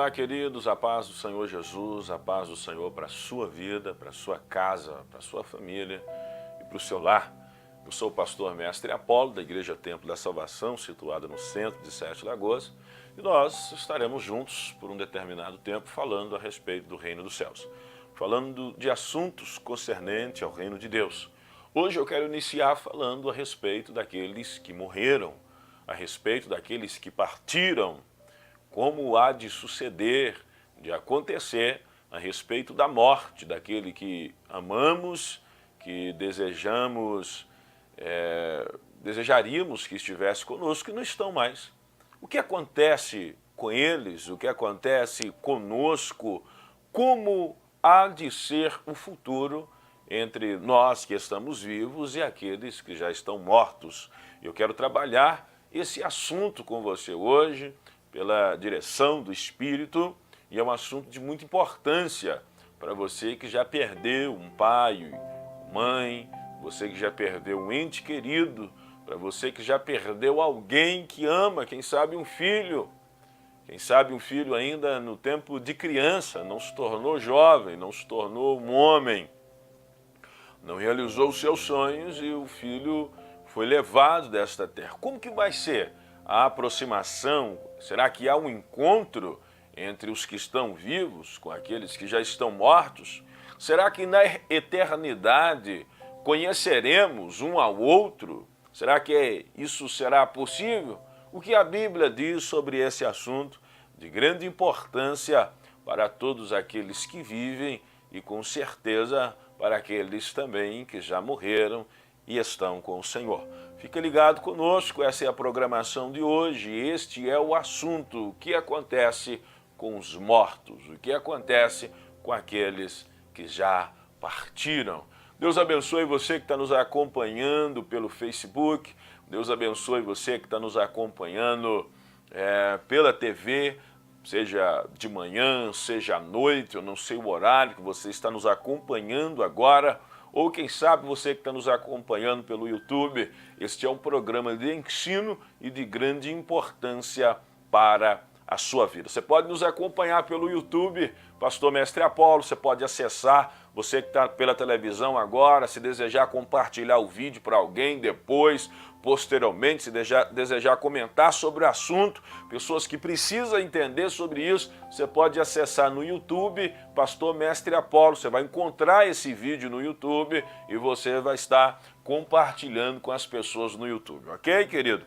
Olá, queridos, a paz do Senhor Jesus, a paz do Senhor para a sua vida, para a sua casa, para a sua família e para o seu lar. Eu sou o pastor Mestre Apolo, da Igreja Templo da Salvação, situada no centro de Sete Lagoas, e nós estaremos juntos por um determinado tempo falando a respeito do reino dos céus, falando de assuntos concernentes ao reino de Deus. Hoje eu quero iniciar falando a respeito daqueles que morreram, a respeito daqueles que partiram, como há de suceder, de acontecer a respeito da morte daquele que amamos, que desejaríamos que estivesse conosco e não estão mais. O que acontece com eles, o que acontece conosco, como há de ser o futuro entre nós que estamos vivos e aqueles que já estão mortos. Eu quero trabalhar esse assunto com você hoje, pela direção do Espírito, e é um assunto de muita importância para você que já perdeu um pai, mãe, você que já perdeu um ente querido, para você que já perdeu alguém que ama, quem sabe um filho ainda no tempo de criança, não se tornou jovem, não se tornou um homem, não realizou os seus sonhos e o filho foi levado desta terra. Como que vai ser a aproximação? Será que há um encontro entre os que estão vivos com aqueles que já estão mortos? Será que na eternidade conheceremos um ao outro? Será que isso será possível? O que a Bíblia diz sobre esse assunto de grande importância para todos aqueles que vivem e com certeza para aqueles também que já morreram e estão com o Senhor. Fica ligado conosco, essa é a programação de hoje, este é o assunto, o que acontece com os mortos, o que acontece com aqueles que já partiram. Deus abençoe você que está nos acompanhando pelo Facebook, Deus abençoe você que está nos acompanhando pela TV, seja de manhã, seja à noite, eu não sei o horário que você está nos acompanhando agora, ou quem sabe você que está nos acompanhando pelo YouTube. Este é um programa de ensino e de grande importância para a sua vida. Você pode nos acompanhar pelo YouTube, Pastor Mestre Apolo, você pode acessar, você que está pela televisão agora, se desejar compartilhar o vídeo para alguém depois, posteriormente, se desejar comentar sobre o assunto, pessoas que precisam entender sobre isso, você pode acessar no YouTube, Pastor Mestre Apolo, você vai encontrar esse vídeo no YouTube e você vai estar compartilhando com as pessoas no YouTube, ok, querido?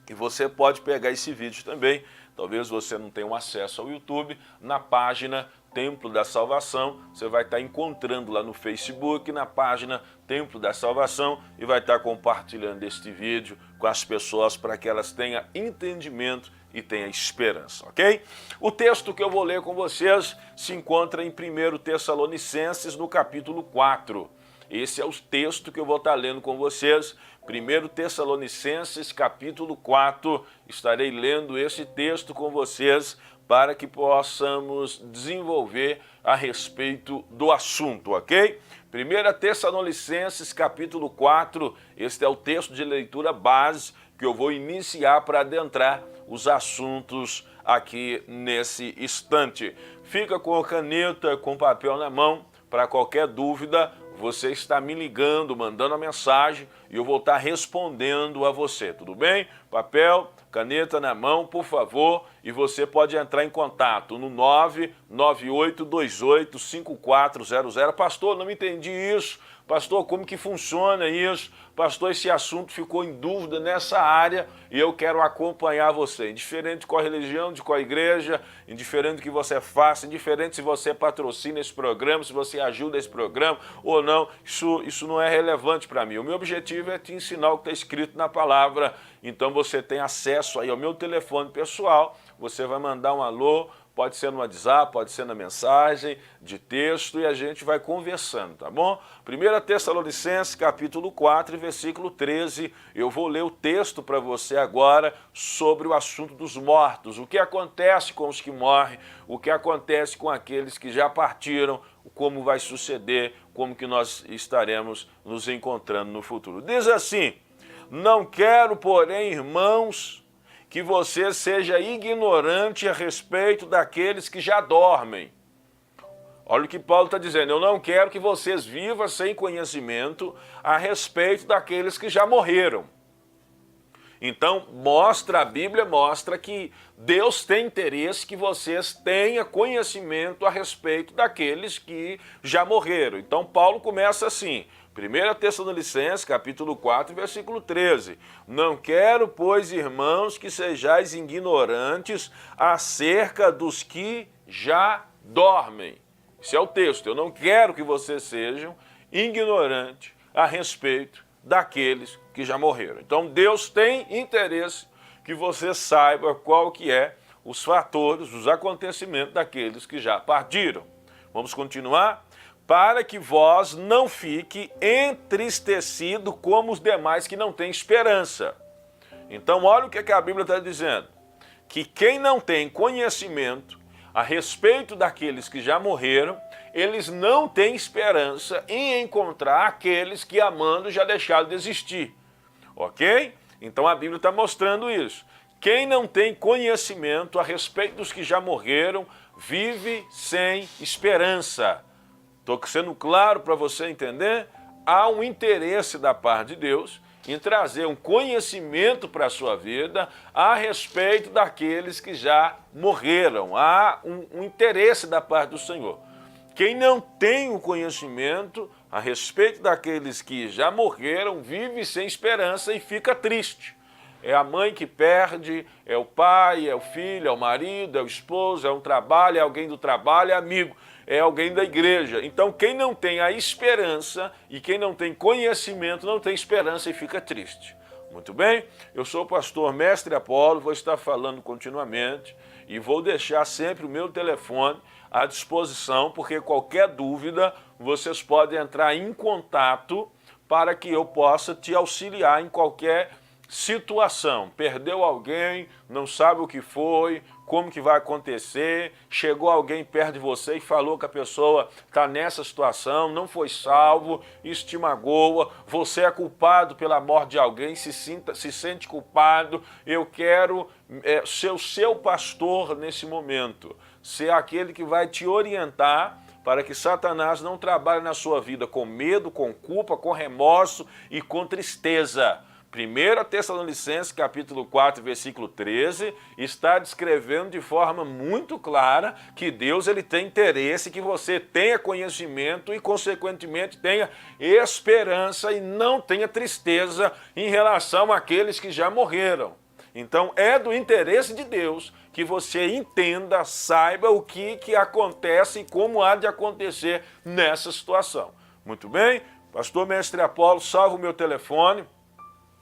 E você pode pegar esse vídeo também, talvez você não tenha um acesso ao YouTube, na página Templo da Salvação, você vai estar encontrando lá no Facebook, na página Templo da Salvação, e vai estar compartilhando este vídeo com as pessoas para que elas tenham entendimento e tenham esperança, ok? O texto que eu vou ler com vocês se encontra em 1 Tessalonicenses, no capítulo 4. Esse é o texto que eu vou estar lendo com vocês, 1 Tessalonicenses, capítulo 4, estarei lendo esse texto com vocês para que possamos desenvolver a respeito do assunto, ok? 1 Tessalonicenses, capítulo 4, este é o texto de leitura base que eu vou iniciar para adentrar os assuntos aqui nesse instante. Fica com a caneta, com papel na mão, para qualquer dúvida, você está me ligando, mandando a mensagem e eu vou estar respondendo a você, tudo bem? Papel, caneta na mão, por favor, e você pode entrar em contato no 998285400. Pastor, não entendi isso. Pastor, como que funciona isso? Pastor, esse assunto ficou em dúvida nessa área e eu quero acompanhar você. Indiferente de qual religião, de qual igreja, indiferente do que você faça, indiferente se você patrocina esse programa, se você ajuda esse programa ou não, isso não é relevante para mim. O meu objetivo é te ensinar o que está escrito na palavra. Então você tem acesso aí ao meu telefone pessoal, você vai mandar um alô, pode ser no WhatsApp, pode ser na mensagem de texto e a gente vai conversando, tá bom? 1 Tessalonicenses, capítulo 4, versículo 13, eu vou ler o texto para você agora sobre o assunto dos mortos, o que acontece com os que morrem, o que acontece com aqueles que já partiram, como vai suceder, como que nós estaremos nos encontrando no futuro. Diz assim: não quero, porém, irmãos, que você seja ignorante a respeito daqueles que já dormem. Olha o que Paulo está dizendo, eu não quero que vocês vivam sem conhecimento a respeito daqueles que já morreram. Então, a Bíblia mostra que Deus tem interesse que vocês tenham conhecimento a respeito daqueles que já morreram. Então, Paulo começa assim, 1 Tessalonicenses, capítulo 4, versículo 13. Não quero, pois, irmãos, que sejais ignorantes acerca dos que já dormem. Esse é o texto. Eu não quero que vocês sejam ignorantes a respeito daqueles que já morreram. Então, Deus tem interesse que você saiba qual que é os fatores, os acontecimentos daqueles que já partiram. Vamos continuar? Para que vós não fique entristecido como os demais que não têm esperança. Então, olha o que a Bíblia está dizendo. Que quem não tem conhecimento a respeito daqueles que já morreram, eles não têm esperança em encontrar aqueles que amando já deixaram de existir. Ok? Então a Bíblia está mostrando isso. Quem não tem conhecimento a respeito dos que já morreram, vive sem esperança. Estou sendo claro para você entender? Há um interesse da parte de Deus em trazer um conhecimento para a sua vida a respeito daqueles que já morreram. Há um interesse da parte do Senhor. Quem não tem o conhecimento a respeito daqueles que já morreram, vive sem esperança e fica triste. É a mãe que perde, é o pai, é o filho, é o marido, é o esposo, é um trabalho, é alguém do trabalho, é amigo, é alguém da igreja. Então quem não tem a esperança e quem não tem conhecimento não tem esperança e fica triste. Muito bem? Eu sou o pastor Mestre Apolo, vou estar falando continuamente e vou deixar sempre o meu telefone à disposição, porque qualquer dúvida vocês podem entrar em contato para que eu possa te auxiliar em qualquer situação. Perdeu alguém, não sabe o que foi, como que vai acontecer, chegou alguém perto de você e falou que a pessoa está nessa situação, não foi salvo, isso te magoa, você é culpado pela morte de alguém, se sente culpado, eu quero ser o seu pastor nesse momento, ser aquele que vai te orientar para que Satanás não trabalhe na sua vida com medo, com culpa, com remorso e com tristeza. 1 Tessalonicenses, capítulo 4, versículo 13, está descrevendo de forma muito clara que Deus ele tem interesse que você tenha conhecimento e, consequentemente, tenha esperança e não tenha tristeza em relação àqueles que já morreram. Então, é do interesse de Deus que você entenda, saiba o que acontece e como há de acontecer nessa situação. Muito bem? Pastor Mestre Apolo, salva o meu telefone.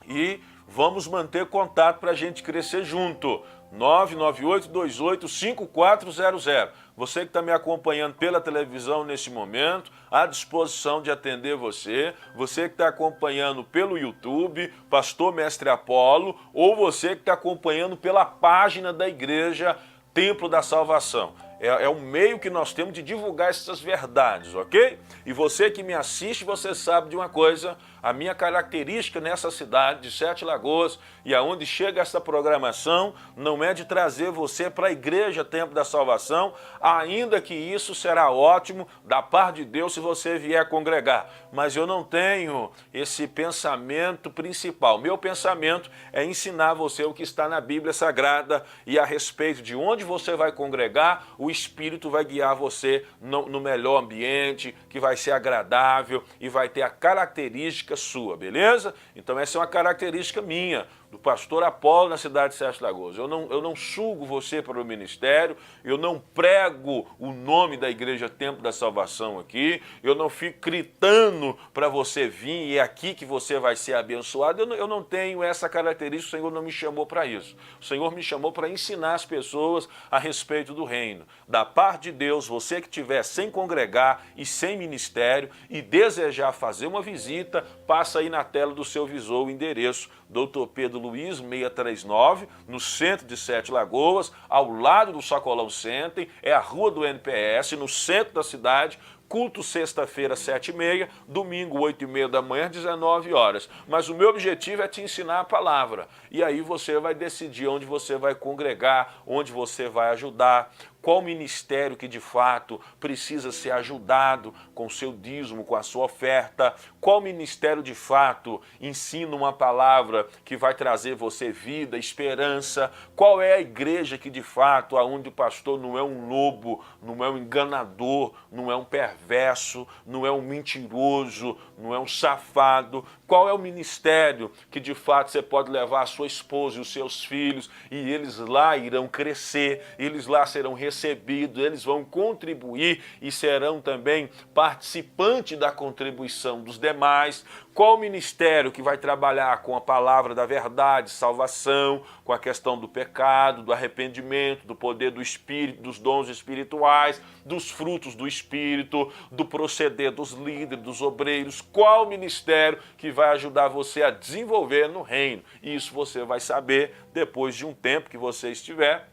E vamos manter contato para a gente crescer junto. 998-28-5400. Você que está me acompanhando pela televisão nesse momento, à disposição de atender você. Você que está acompanhando pelo YouTube, Pastor Mestre Apolo, ou você que está acompanhando pela página da igreja Templo da Salvação. É o meio que nós temos de divulgar essas verdades, ok? E você que me assiste, você sabe de uma coisa, a minha característica nessa cidade de Sete Lagoas e aonde chega essa programação, não é de trazer você para a igreja Templo da Salvação, ainda que isso será ótimo da parte de Deus se você vier congregar. Mas eu não tenho esse pensamento principal. Meu pensamento é ensinar você o que está na Bíblia Sagrada e a respeito de onde você vai congregar, o Espírito vai guiar você no melhor ambiente, que vai ser agradável e vai ter a característica sua, beleza? Então essa é uma característica minha, do pastor Apolo na cidade de Sete Lagoas. Eu não sugo você para o ministério, eu não prego o nome da Igreja Templo da Salvação aqui, eu não fico gritando para você vir e é aqui que você vai ser abençoado. Eu não tenho essa característica, o Senhor não me chamou para isso. O Senhor me chamou para ensinar as pessoas a respeito do reino. Da parte de Deus, você que estiver sem congregar e sem ministério e desejar fazer uma visita, passa aí na tela do seu visor o endereço, Dr. Pedro Luiz 639, no centro de Sete Lagoas, ao lado do Sacolão Center, é a rua do NPS, no centro da cidade, culto sexta-feira, 7h30, domingo, 8h30 da manhã, 19 horas. Mas o meu objetivo é te ensinar a palavra. E aí você vai decidir onde você vai congregar, onde você vai ajudar, qual ministério que de fato precisa ser ajudado com o seu dízimo, com a sua oferta, qual ministério de fato ensina uma palavra que vai trazer você vida, esperança, qual é a igreja que de fato, aonde o pastor não é um lobo, não é um enganador, não é um perverso, não é um mentiroso, não é um safado, qual é o ministério que de fato você pode levar a sua esposa e os seus filhos e eles lá irão crescer, eles lá serão recebidos, eles vão contribuir e serão também participantes da contribuição dos demais. Qual o ministério que vai trabalhar com a palavra da verdade, salvação, com a questão do pecado, do arrependimento, do poder do Espírito, dos dons espirituais, dos frutos do Espírito, do proceder dos líderes, dos obreiros? Qual o ministério que vai ajudar você a desenvolver no reino? Isso você vai saber depois de um tempo que você estiver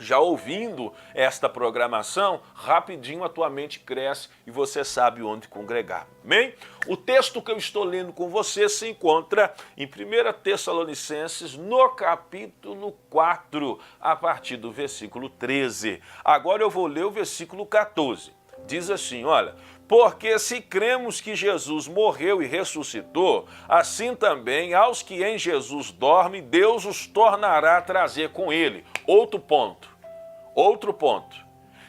já ouvindo esta programação. Rapidinho a tua mente cresce e você sabe onde congregar. Amém? O texto que eu estou lendo com você se encontra em 1 Tessalonicenses, no capítulo 4, a partir do versículo 13. Agora eu vou ler o versículo 14. Diz assim, olha: porque se cremos que Jesus morreu e ressuscitou, assim também aos que em Jesus dormem, Deus os tornará a trazer com ele. Outro ponto.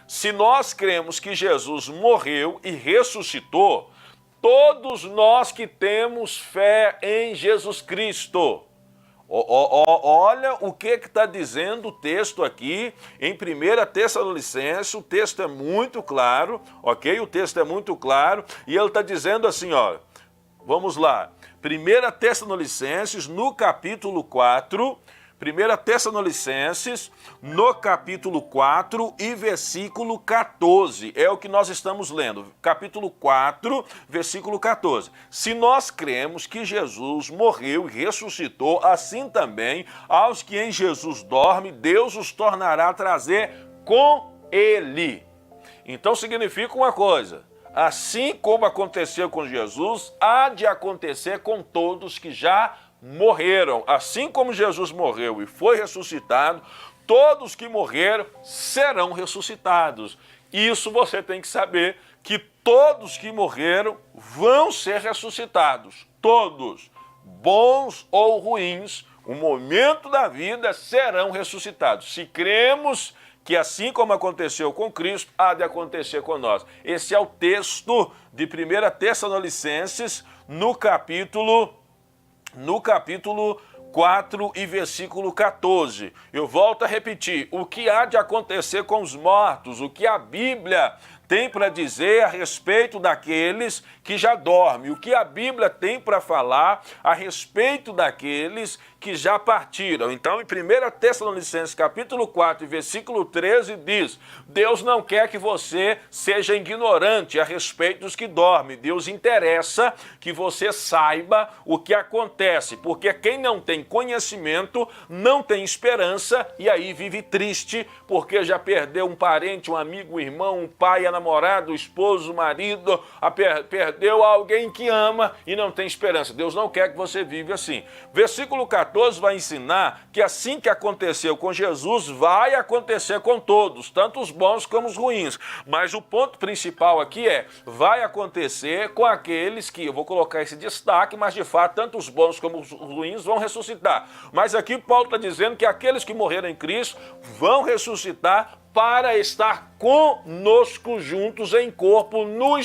Se nós cremos que Jesus morreu e ressuscitou, todos nós que temos fé em Jesus Cristo. Olha o que está dizendo o texto aqui em 1 Tessalonicenses. O texto é muito claro, ok? O texto é muito claro e ele está dizendo assim, ó, vamos lá. 1 Tessalonicenses, no capítulo 4, 1 Tessalonicenses, no capítulo 4 e versículo 14. É o que nós estamos lendo. Capítulo 4, versículo 14. Se nós cremos que Jesus morreu e ressuscitou, assim também aos que em Jesus dormem, Deus os tornará a trazer com ele. Então significa uma coisa: assim como aconteceu com Jesus, há de acontecer com todos que já morreram. Assim como Jesus morreu e foi ressuscitado, todos que morreram serão ressuscitados. Isso você tem que saber, que todos que morreram vão ser ressuscitados. Todos, bons ou ruins, o momento da vida, serão ressuscitados. Se cremos que assim como aconteceu com Cristo, há de acontecer com nós. Esse é o texto de 1 Tessalonicenses, no capítulo 4 e versículo 14. Eu volto a repetir: o que há de acontecer com os mortos, o que a Bíblia tem para dizer a respeito daqueles que já dormem, o que a Bíblia tem para falar a respeito daqueles que já partiram. Então, em 1 Tessalonicenses, capítulo 4, versículo 13, diz: Deus não quer que você seja ignorante a respeito dos que dormem. Deus interessa que você saiba o que acontece, porque quem não tem conhecimento não tem esperança e aí vive triste, porque já perdeu um parente, um amigo, um irmão, um pai, a namorada, o esposo, o marido, perdeu alguém que ama e não tem esperança. Deus não quer que você viva assim. Versículo 14 vai ensinar que assim que aconteceu com Jesus, vai acontecer com todos, tanto os bons como os ruins. Mas o ponto principal aqui é: vai acontecer com aqueles que, eu vou colocar esse destaque, mas de fato tanto os bons como os ruins vão ressuscitar. Mas aqui Paulo está dizendo que aqueles que morreram em Cristo vão ressuscitar para estar conosco juntos em corpo no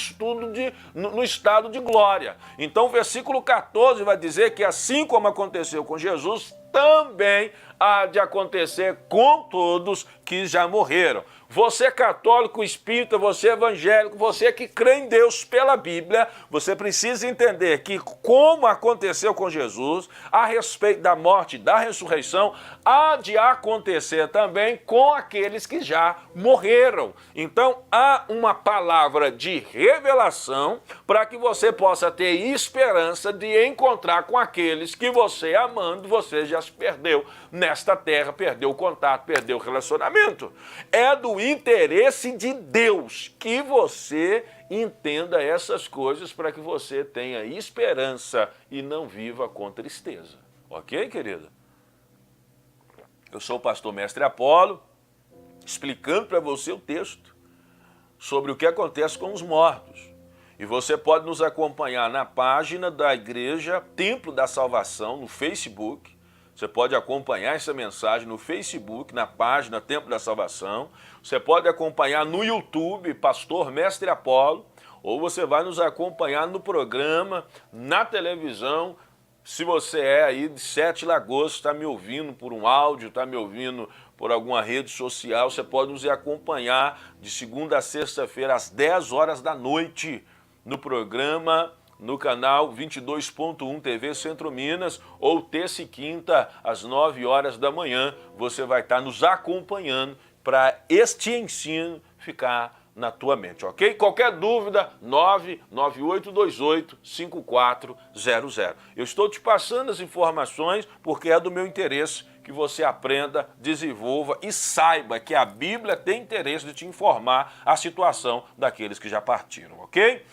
estado de glória. Então o versículo 14 vai dizer que assim como aconteceu com Jesus, também há de acontecer com todos que já morreram. Você católico, espírita, você evangélico, você que crê em Deus pela Bíblia, você precisa entender que, como aconteceu com Jesus, a respeito da morte e da ressurreição, há de acontecer também com aqueles que já morreram. morreram. Então, há uma palavra de revelação para que você possa ter esperança de encontrar com aqueles que você, amando, você já se perdeu nesta terra, perdeu o contato, perdeu o relacionamento. É do interesse de Deus que você entenda essas coisas para que você tenha esperança e não viva com tristeza. Ok, querida? Eu sou o pastor Mestre Apolo, explicando para você o texto sobre o que acontece com os mortos. E você pode nos acompanhar na página da Igreja Templo da Salvação, no Facebook. Você pode acompanhar essa mensagem no Facebook, na página Templo da Salvação. Você pode acompanhar no YouTube, Pastor Mestre Apolo, ou você vai nos acompanhar no programa, na televisão. Se você é aí de Sete Lagoas, está me ouvindo por um áudio, está me ouvindo por alguma rede social, você pode nos acompanhar de segunda a sexta-feira, às 10 horas da noite, no programa, no canal 22.1 TV Centro Minas, ou terça e quinta, às 9 horas da manhã, você vai estar nos acompanhando para este ensino ficar na tua mente, ok? Qualquer dúvida, 99828-5400. Eu estou te passando as informações porque é do meu interesse que você aprenda, desenvolva e saiba que a Bíblia tem interesse de te informar a situação daqueles que já partiram, ok?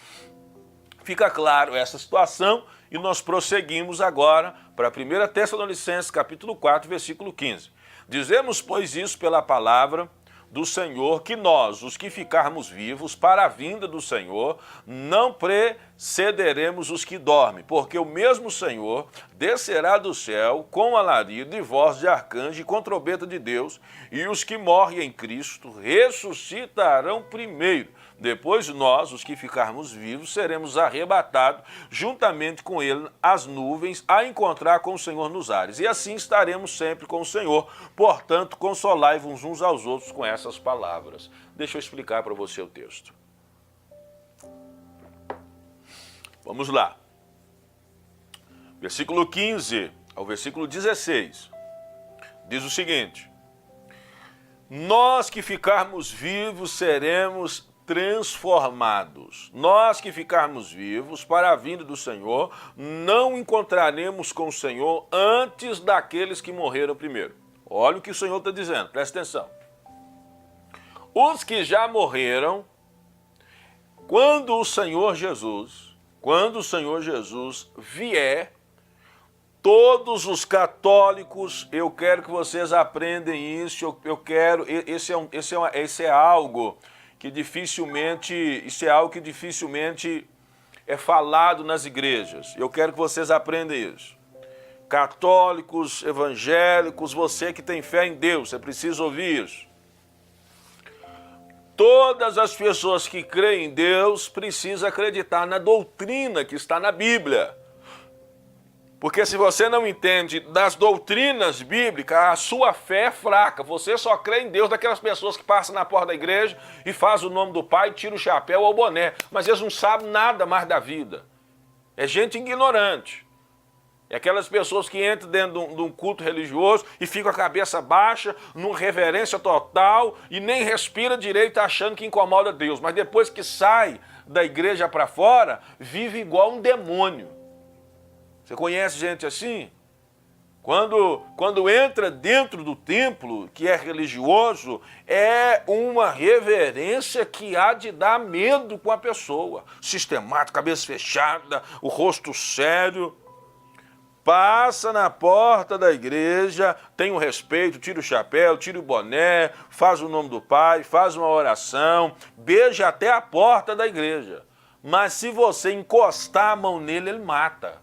Fica claro essa situação e nós prosseguimos agora para 1 Tessalonicenses, capítulo 4, versículo 15. Dizemos, pois, isso pela palavra do Senhor, que nós, os que ficarmos vivos para a vinda do Senhor, não precederemos os que dormem, porque o mesmo Senhor descerá do céu com alarido e voz de arcanjo e com trombeta de Deus, e os que morrem em Cristo ressuscitarão primeiro. Depois nós, os que ficarmos vivos, seremos arrebatados juntamente com ele às nuvens a encontrar com o Senhor nos ares. E assim estaremos sempre com o Senhor. Portanto, consolai-vos uns aos outros com essas palavras. Deixa eu explicar para você o texto. Vamos lá. Versículo 15 ao versículo 16. Diz o seguinte: nós que ficarmos vivos seremos transformados. Nós que ficarmos vivos para a vinda do Senhor, não encontraremos com o Senhor antes daqueles que morreram primeiro. Olha o que o Senhor está dizendo, presta atenção. Os que já morreram, quando o Senhor Jesus vier, todos os católicos, eu quero que vocês aprendam isso, esse é algo que dificilmente é falado nas igrejas. Eu quero que vocês aprendam isso. Católicos, evangélicos, você que tem fé em Deus, você precisa ouvir isso. Todas as pessoas que creem em Deus precisam acreditar na doutrina que está na Bíblia. Porque se você não entende das doutrinas bíblicas, a sua fé é fraca. Você só crê em Deus daquelas pessoas que passam na porta da igreja e fazem o nome do Pai, tira o chapéu ou o boné. Mas eles não sabem nada mais da vida. É gente ignorante. É aquelas pessoas que entram dentro de um culto religioso e ficam a cabeça baixa, numa reverência total e nem respira direito achando que incomoda Deus. Mas depois que sai da igreja para fora, vive igual um demônio. Você conhece gente assim? Quando entra dentro do templo, que é religioso, é uma reverência que há de dar medo com a pessoa. Sistemático, cabeça fechada, o rosto sério. Passa na porta da igreja, tem um respeito, tira o chapéu, tira o boné, faz o nome do Pai, faz uma oração, beija até a porta da igreja. Mas se você encostar a mão nele, ele mata.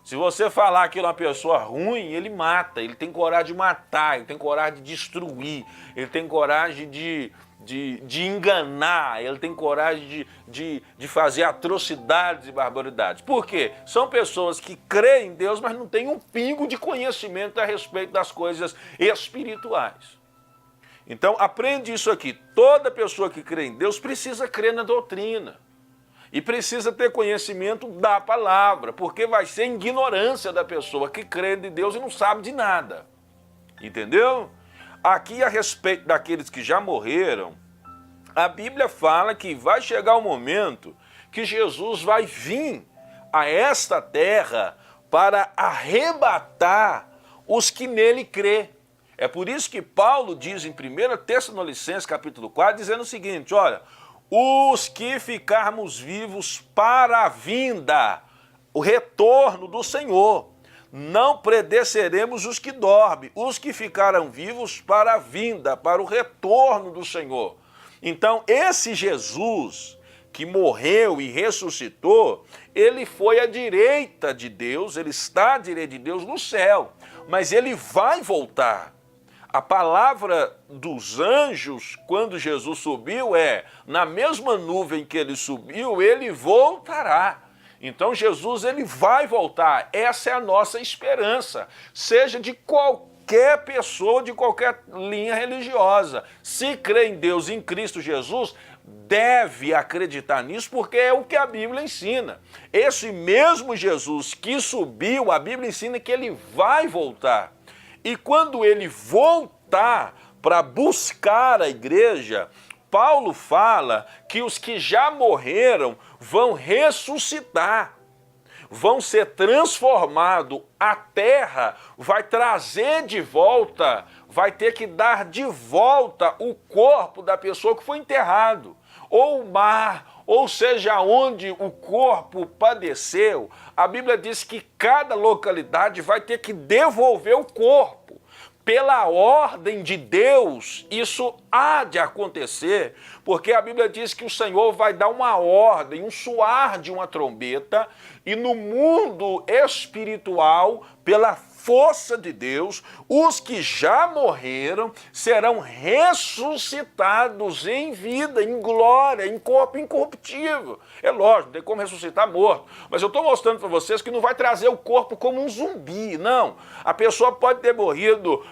Se você falar que ele é uma pessoa ruim, ele mata, ele tem coragem de matar, ele tem coragem de destruir, ele tem coragem de enganar, ele tem coragem de fazer atrocidades e barbaridades. Por quê? São pessoas que creem em Deus, mas não têm um pingo de conhecimento a respeito das coisas espirituais. Então, aprende isso aqui. Toda pessoa que crê em Deus precisa crer na doutrina. E precisa ter conhecimento da palavra, porque vai ser ignorância da pessoa que crê em Deus e não sabe de nada. Entendeu? Aqui, a respeito daqueles que já morreram, A Bíblia fala que vai chegar o momento que Jesus vai vir a esta terra para arrebatar os que nele crê. É por isso que Paulo diz em 1 Tessalonicenses capítulo 4, dizendo o seguinte, olha, os que ficarmos vivos para a vinda, o retorno do Senhor, não predeceremus os que dormem, os que ficaram vivos para a vinda, para o retorno do Senhor. Então, esse Jesus que morreu e ressuscitou, ele foi à direita de Deus, ele está à direita de Deus no céu, mas ele vai voltar. A palavra dos anjos, quando Jesus subiu, na mesma nuvem que ele subiu, ele voltará. Então Jesus, ele vai voltar. Essa é a nossa esperança, seja de qualquer pessoa, de qualquer linha religiosa. Se crê em Deus, em Cristo Jesus, deve acreditar nisso, porque é o que a Bíblia ensina. Esse mesmo Jesus que subiu, a Bíblia ensina que ele vai voltar. E quando ele voltar para buscar a igreja, Paulo fala que os que já morreram vão ressuscitar, vão ser transformados. A terra vai trazer de volta, vai ter que dar de volta o corpo da pessoa que foi enterrado. Ou o mar, ou seja, onde o corpo padeceu, a Bíblia diz que cada localidade vai ter que devolver o corpo. Pela ordem de Deus, isso há de acontecer, porque a Bíblia diz que o Senhor vai dar uma ordem, um soar de uma trombeta, e no mundo espiritual, pela força de Deus, os que já morreram serão ressuscitados em vida, em glória, em corpo incorruptível. É lógico, não tem como ressuscitar morto, mas eu estou mostrando para vocês que não vai trazer o corpo como um zumbi, não. A pessoa pode ter morrido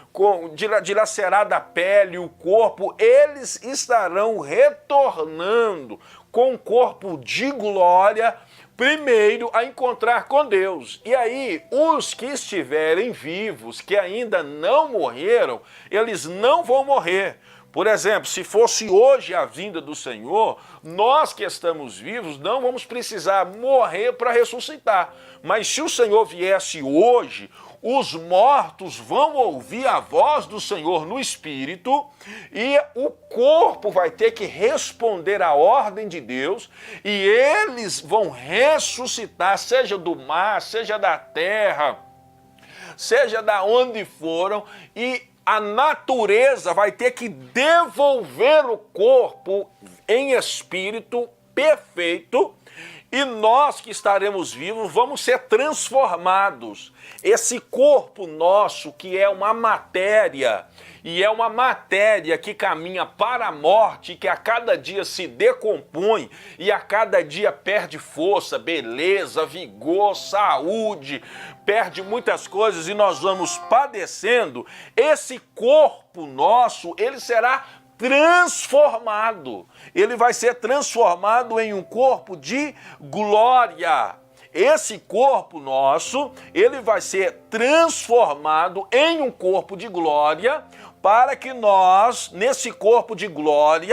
dilacerada a pele, o corpo, eles estarão retornando com um corpo de glória, primeiro a encontrar com Deus. E aí, os que estiverem vivos, que ainda não morreram, eles não vão morrer. Por exemplo, se fosse hoje a vinda do Senhor, nós que estamos vivos não vamos precisar morrer para ressuscitar. Mas se o Senhor viesse hoje, os mortos vão ouvir a voz do Senhor no Espírito e o corpo vai ter que responder à ordem de Deus e eles vão ressuscitar, seja do mar, seja da terra, seja da onde foram, e a natureza vai ter que devolver o corpo em espírito perfeito. E nós que estaremos vivos vamos ser transformados. Esse corpo nosso, que é uma matéria, e é uma matéria que caminha para a morte, que a cada dia se decompõe, e a cada dia perde força, beleza, vigor, saúde, perde muitas coisas e nós vamos padecendo. Esse corpo nosso, ele será transformado. Ele vai ser transformado em um corpo de glória. Esse corpo nosso, ele vai ser transformado em um corpo de glória, para que nós, nesse corpo de glória,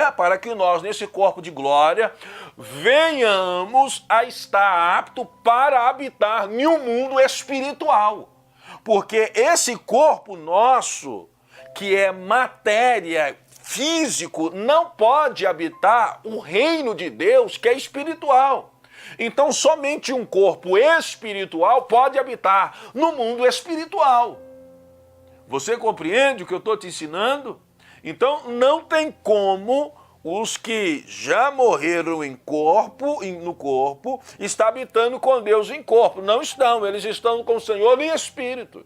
venhamos a estar apto para habitar em um mundo espiritual. Porque esse corpo nosso, que é matéria, físico, não pode habitar o reino de Deus, que é espiritual. Então, somente um corpo espiritual pode habitar no mundo espiritual. Você compreende o que eu estou te ensinando? Então, não tem como os que já morreram no corpo, estar habitando com Deus em corpo. Não estão, eles estão com o Senhor em espírito.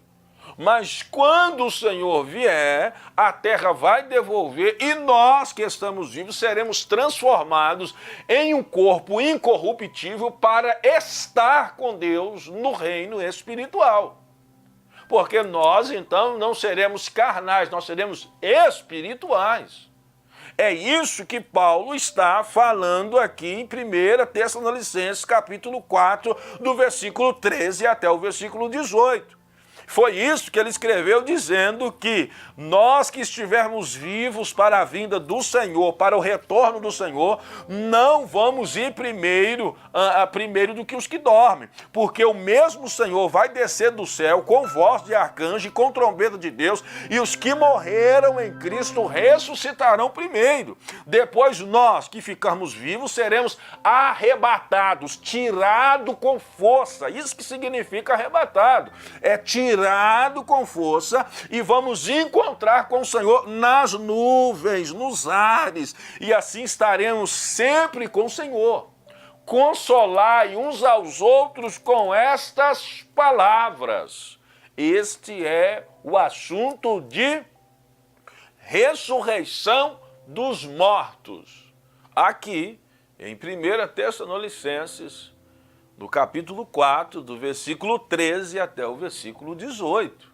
Mas quando o Senhor vier, a terra vai devolver e nós que estamos vivos seremos transformados em um corpo incorruptível para estar com Deus no reino espiritual. Porque nós, então, não seremos carnais, nós seremos espirituais. É isso que Paulo está falando aqui em 1 Tessalonicenses, capítulo 4, do versículo 13 até o versículo 18. Foi isso que ele escreveu, dizendo que nós que estivermos vivos para a vinda do Senhor, para o retorno do Senhor, não vamos ir primeiro do que os que dormem, porque o mesmo Senhor vai descer do céu com voz de arcanjo e com trombeta de Deus, e os que morreram em Cristo ressuscitarão primeiro. Depois nós que ficarmos vivos seremos arrebatados, tirado com força. Isso que significa arrebatado. É tirado com força e vamos encontrar com o Senhor nas nuvens, nos ares, e assim estaremos sempre com o Senhor. Consolai uns aos outros com estas palavras. Este é o assunto de ressurreição dos mortos. Aqui, em 1 Tessalonicenses, no capítulo 4, do versículo 13 até o versículo 18.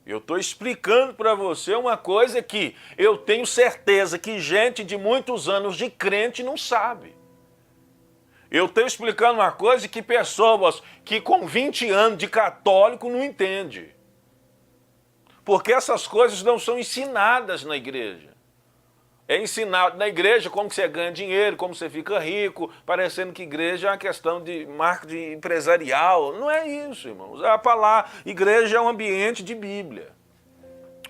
Eu estou explicando para você uma coisa que eu tenho certeza que gente de muitos anos de crente não sabe. Eu estou explicando uma coisa que pessoas que com 20 anos de católico não entendem. Porque essas coisas não são ensinadas na igreja. É ensinado na igreja como que você ganha dinheiro, como você fica rico, parecendo que igreja é uma questão de marketing empresarial. Não é isso, irmãos. A palavra igreja é um ambiente de Bíblia.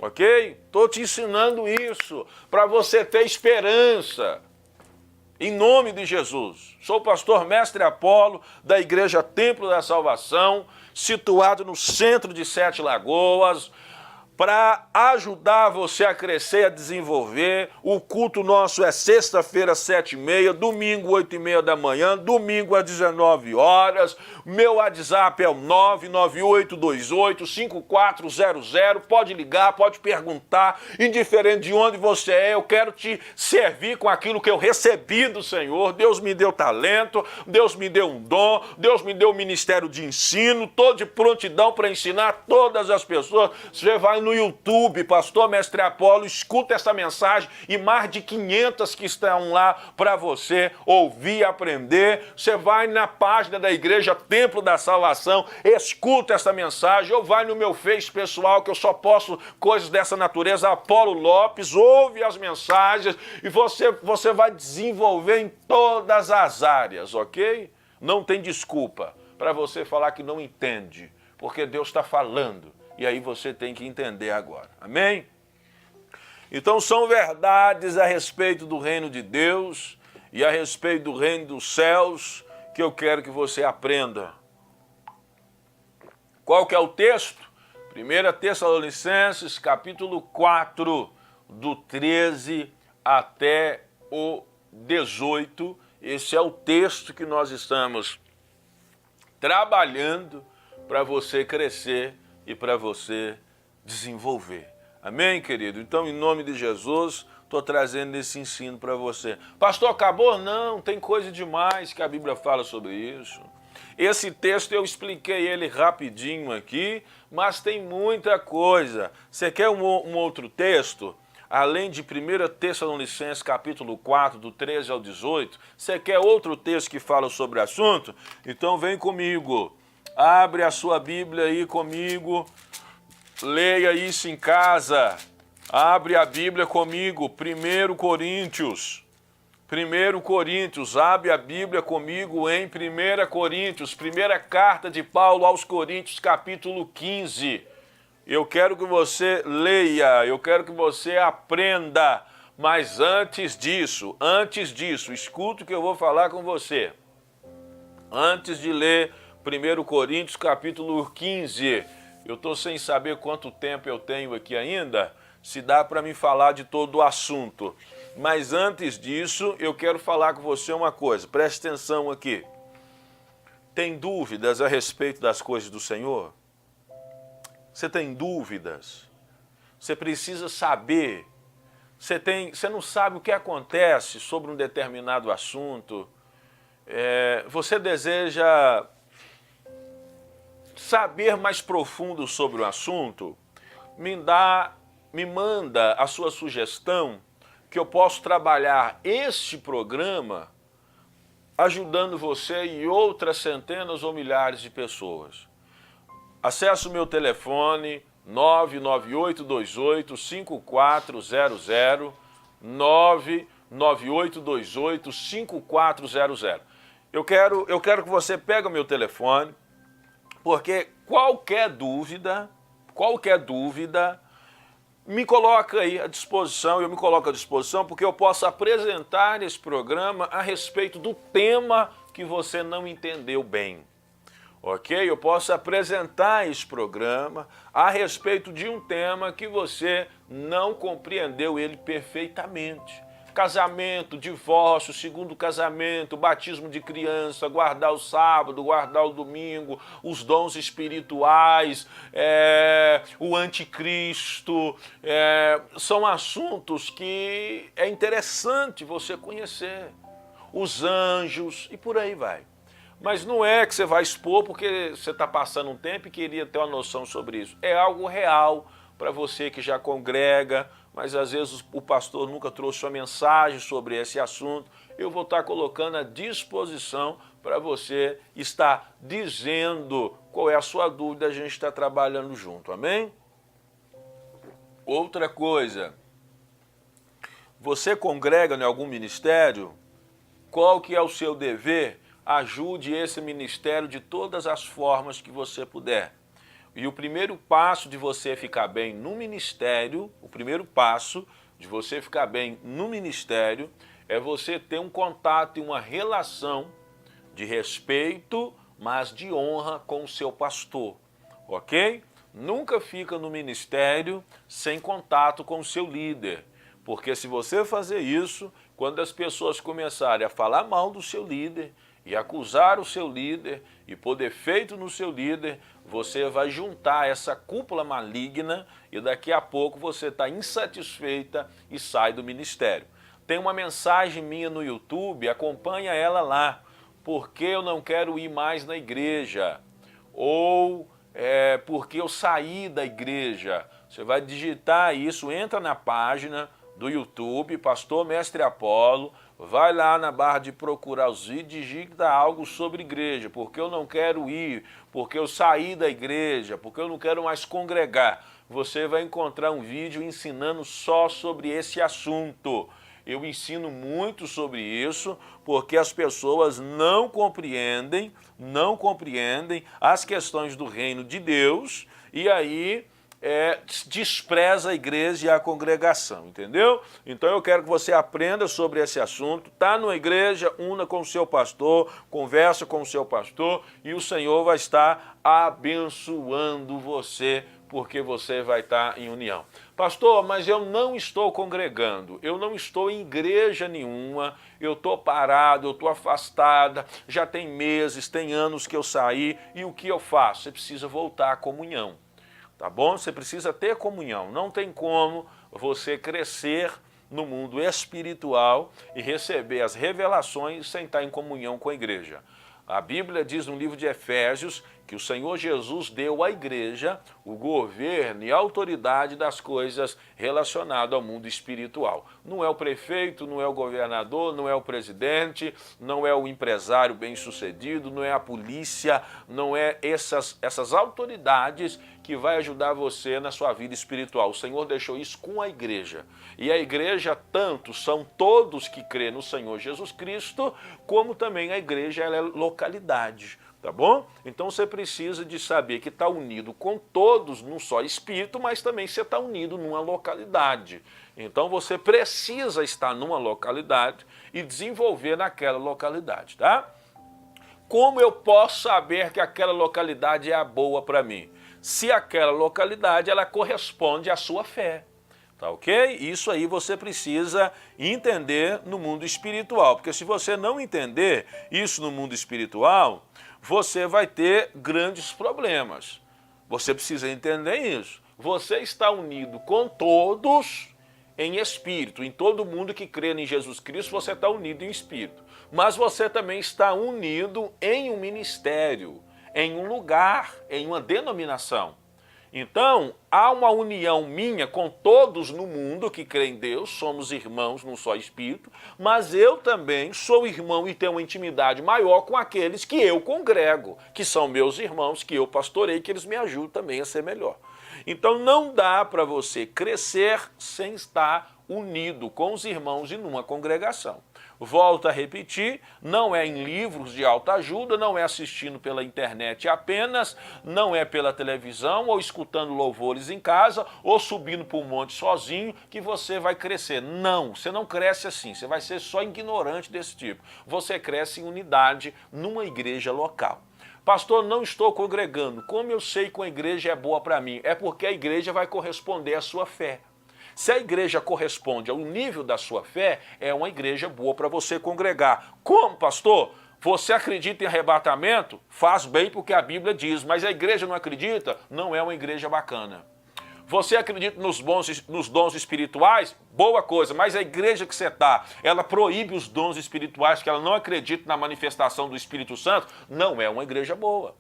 Ok? Estou te ensinando isso para você ter esperança. Em nome de Jesus. Sou o pastor Mestre Apolo, da Igreja Templo da Salvação, situado no centro de Sete Lagoas, para ajudar você a crescer e a desenvolver. O culto nosso é sexta-feira, 7h30, domingo, 8h30 da manhã, domingo às 19 horas. Meu WhatsApp é o 998285400. Pode ligar, pode perguntar, indiferente de onde você é, eu quero te servir com aquilo que eu recebi do Senhor. Deus me deu talento, Deus me deu um dom, Deus me deu um ministério de ensino, estou de prontidão para ensinar todas as pessoas. Você vai no YouTube, Pastor Mestre Apolo, escuta essa mensagem e mais de 500 que estão lá para você ouvir e aprender. Você vai na página da Igreja Templo da Salvação, escuta essa mensagem, ou vai no meu Face pessoal, que eu só posto coisas dessa natureza, Apolo Lopes, ouve as mensagens e você vai desenvolver em todas as áreas, ok? Não tem desculpa para você falar que não entende, porque Deus está falando. E aí você tem que entender agora. Amém? Então são verdades a respeito do reino de Deus e a respeito do reino dos céus que eu quero que você aprenda. Qual que é o texto? 1 Tessalonicenses, capítulo 4, do 13 até o 18. Esse é o texto que nós estamos trabalhando para você crescer e para você desenvolver. Amém, querido? Então, em nome de Jesus, estou trazendo esse ensino para você. Pastor, acabou? Não, tem coisa demais que a Bíblia fala sobre isso. Esse texto eu expliquei ele rapidinho aqui, mas tem muita coisa. Você quer um outro texto? Além de 1 Tessalonicenses, capítulo 4, do 13 ao 18, você quer outro texto que fala sobre o assunto? Então vem comigo. Abre a sua Bíblia aí comigo, leia isso em casa. Abre a Bíblia comigo, 1 Coríntios. 1 Coríntios, abre a Bíblia comigo em 1 Coríntios, primeira carta de Paulo aos Coríntios, capítulo 15. Eu quero que você leia, eu quero que você aprenda, mas antes disso, escuta o que eu vou falar com você. Antes de ler 1 Coríntios, capítulo 15. Eu estou sem saber quanto tempo eu tenho aqui ainda, se dá para me falar de todo o assunto. Mas antes disso, eu quero falar com você uma coisa. Preste atenção aqui. Tem dúvidas a respeito das coisas do Senhor? Você tem dúvidas? Você precisa saber. Você não sabe o que acontece sobre um determinado assunto. Você deseja saber mais profundo sobre o assunto? Me manda a sua sugestão que eu posso trabalhar este programa ajudando você e outras centenas ou milhares de pessoas. acesse o meu telefone 998285400, 998285400. Eu quero que você pegue o meu telefone, porque qualquer dúvida, me coloca aí à disposição, eu me coloco à disposição porque eu posso apresentar esse programa a respeito do tema que você não entendeu bem. Ok? Eu posso apresentar esse programa a respeito de um tema que você não compreendeu ele perfeitamente. Casamento, divórcio, segundo casamento, batismo de criança, guardar o sábado, guardar o domingo, os dons espirituais, o anticristo, são assuntos que é interessante você conhecer. Os anjos e por aí vai. Mas não é que você vai expor porque você está passando um tempo e queria ter uma noção sobre isso. É algo real para você que já congrega, mas às vezes o pastor nunca trouxe uma mensagem sobre esse assunto. Eu vou estar colocando à disposição para você estar dizendo qual é a sua dúvida, a gente está trabalhando junto, amém? Outra coisa, você congrega em algum ministério? Qual que é o seu dever? Ajude esse ministério de todas as formas que você puder. E o primeiro passo de você ficar bem no ministério, é você ter um contato e uma relação de respeito, mas de honra com o seu pastor, ok? Nunca fica no ministério sem contato com o seu líder, porque se você fazer isso, quando as pessoas começarem a falar mal do seu líder, e acusar o seu líder e pôr defeito no seu líder, você vai juntar essa cúpula maligna e daqui a pouco você está insatisfeita e sai do ministério. Tem uma mensagem minha no YouTube, acompanha ela lá, porque eu não quero ir mais na igreja, ou porque eu saí da igreja. Você vai digitar isso, entra na página do YouTube, Pastor Mestre Apolo, vai lá na barra de procurar os vídeos, digita algo sobre igreja, porque eu não quero ir, porque eu saí da igreja, porque eu não quero mais congregar. Você vai encontrar um vídeo ensinando só sobre esse assunto. Eu ensino muito sobre isso, porque as pessoas não compreendem as questões do reino de Deus, e aí despreza a igreja e a congregação, entendeu? Então eu quero que você aprenda sobre esse assunto, tá numa igreja, una com o seu pastor, conversa com o seu pastor e o Senhor vai estar abençoando você, porque você vai estar em união. Pastor, mas eu não estou congregando, eu não estou em igreja nenhuma, eu estou parado, eu estou afastada, já tem meses, tem anos que eu saí, e o que eu faço? Você precisa voltar à comunhão. Tá bom? Você precisa ter comunhão. Não tem como você crescer no mundo espiritual e receber as revelações sem estar em comunhão com a igreja. A Bíblia diz no livro de Efésios que o Senhor Jesus deu à igreja o governo e a autoridade das coisas relacionadas ao mundo espiritual. Não é o prefeito, não é o governador, não é o presidente, não é o empresário bem-sucedido, não é a polícia, não é essas autoridades que vai ajudar você na sua vida espiritual. O Senhor deixou isso com a igreja. E a igreja, tanto são todos que crêem no Senhor Jesus Cristo, como também a igreja ela é localidade. Tá bom? Então você precisa de saber que está unido com todos num só espírito, mas também você está unido numa localidade. Então você precisa estar numa localidade e desenvolver naquela localidade, tá? Como eu posso saber que aquela localidade é a boa para mim? Se aquela localidade ela corresponde à sua fé. Tá ok? Isso aí você precisa entender no mundo espiritual, porque se você não entender isso no mundo espiritual, você vai ter grandes problemas. Você precisa entender isso. Você está unido com todos em espírito. Em todo mundo que crê em Jesus Cristo, você está unido em espírito. Mas você também está unido em um ministério, em um lugar, em uma denominação. Então, há uma união minha com todos no mundo que creem em Deus, somos irmãos num só espírito, mas eu também sou irmão e tenho uma intimidade maior com aqueles que eu congrego, que são meus irmãos, que eu pastorei, que eles me ajudam também a ser melhor. Então, não dá para você crescer sem estar unido com os irmãos e numa congregação. Volto a repetir, não é em livros de autoajuda, não é assistindo pela internet apenas, não é pela televisão ou escutando louvores em casa ou subindo para um monte sozinho que você vai crescer. Não, você não cresce assim, você vai ser só ignorante desse tipo. Você cresce em unidade numa igreja local. Pastor, não estou congregando. Como eu sei que uma igreja é boa para mim? É porque a igreja vai corresponder à sua fé. Se a igreja corresponde ao nível da sua fé, é uma igreja boa para você congregar. Como, pastor? Você acredita em arrebatamento? Faz bem porque a Bíblia diz, mas a igreja não acredita? Não é uma igreja bacana. Você acredita nos dons espirituais? Boa coisa, mas a igreja que você está, ela proíbe os dons espirituais, que ela não acredita na manifestação do Espírito Santo? Não é uma igreja boa.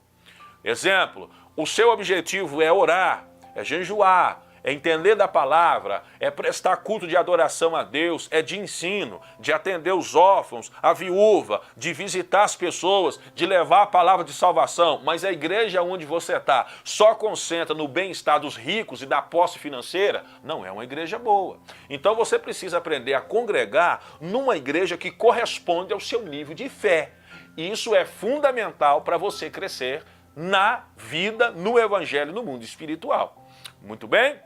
Exemplo, o seu objetivo é orar, é jejuar, é entender da palavra, é prestar culto de adoração a Deus, é de ensino, de atender os órfãos, a viúva, de visitar as pessoas, de levar a palavra de salvação. Mas a igreja onde você está só concentra no bem-estar dos ricos e da posse financeira, não é uma igreja boa. Então você precisa aprender a congregar numa igreja que corresponde ao seu nível de fé. E isso é fundamental para você crescer na vida, no evangelho, no mundo espiritual. Muito bem?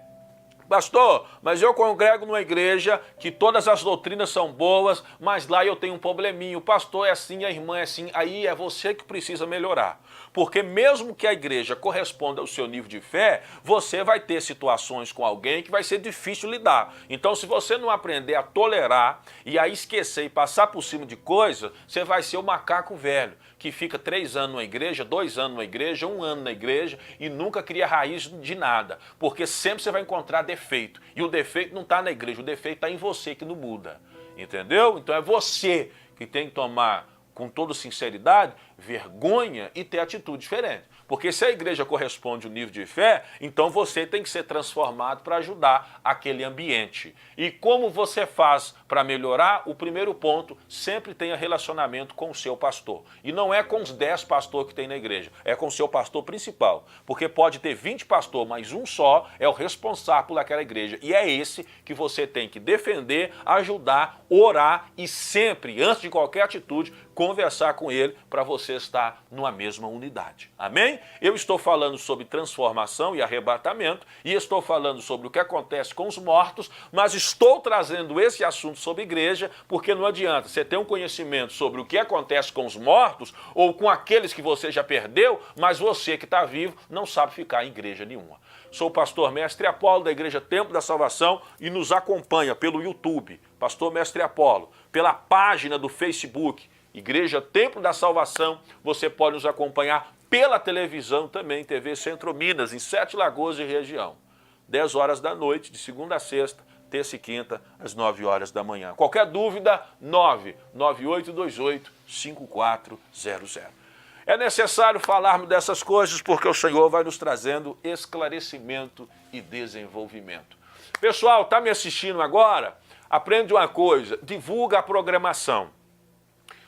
Pastor, mas eu congrego numa igreja que todas as doutrinas são boas, mas lá eu tenho um probleminha, o pastor é assim, a irmã é assim, aí é você que precisa melhorar. Porque mesmo que a igreja corresponda ao seu nível de fé, você vai ter situações com alguém que vai ser difícil lidar. Então, se você não aprender a tolerar e a esquecer e passar por cima de coisas, você vai ser o macaco velho, que fica 3 anos na igreja, 2 anos na igreja, 1 ano na igreja e nunca cria raiz de nada. Porque sempre você vai encontrar defeito. E o defeito não está na igreja, o defeito está em você que não muda. Entendeu? Então é você que tem que tomar, com toda sinceridade, vergonha e ter atitude diferente. Porque se a igreja corresponde ao nível de fé, então você tem que ser transformado para ajudar aquele ambiente. E como você faz para melhorar? O primeiro ponto, sempre tenha relacionamento com o seu pastor. E não é com os 10 pastores que tem na igreja, é com o seu pastor principal. Porque pode ter 20 pastores, mas um só é o responsável por aquela igreja. E é esse que você tem que defender, ajudar, orar e sempre, antes de qualquer atitude, conversar com ele para você estar numa mesma unidade. Amém? Eu estou falando sobre transformação e arrebatamento e estou falando sobre o que acontece com os mortos, mas estou trazendo esse assunto sobre igreja porque não adianta você ter um conhecimento sobre o que acontece com os mortos ou com aqueles que você já perdeu, mas você que está vivo não sabe ficar em igreja nenhuma. Sou o pastor Mestre Apolo da Igreja Templo da Salvação e nos acompanha pelo YouTube, Pastor Mestre Apolo, pela página do Facebook, Igreja Templo da Salvação, você pode nos acompanhar pela televisão também, TV Centro Minas, em 7 Lagoas e região. 10 horas da noite, de segunda a sexta, terça e quinta, às 9 horas da manhã. Qualquer dúvida, 99828-5400. É necessário falarmos dessas coisas porque o Senhor vai nos trazendo esclarecimento e desenvolvimento. Pessoal, está me assistindo agora? Aprende uma coisa, divulga a programação.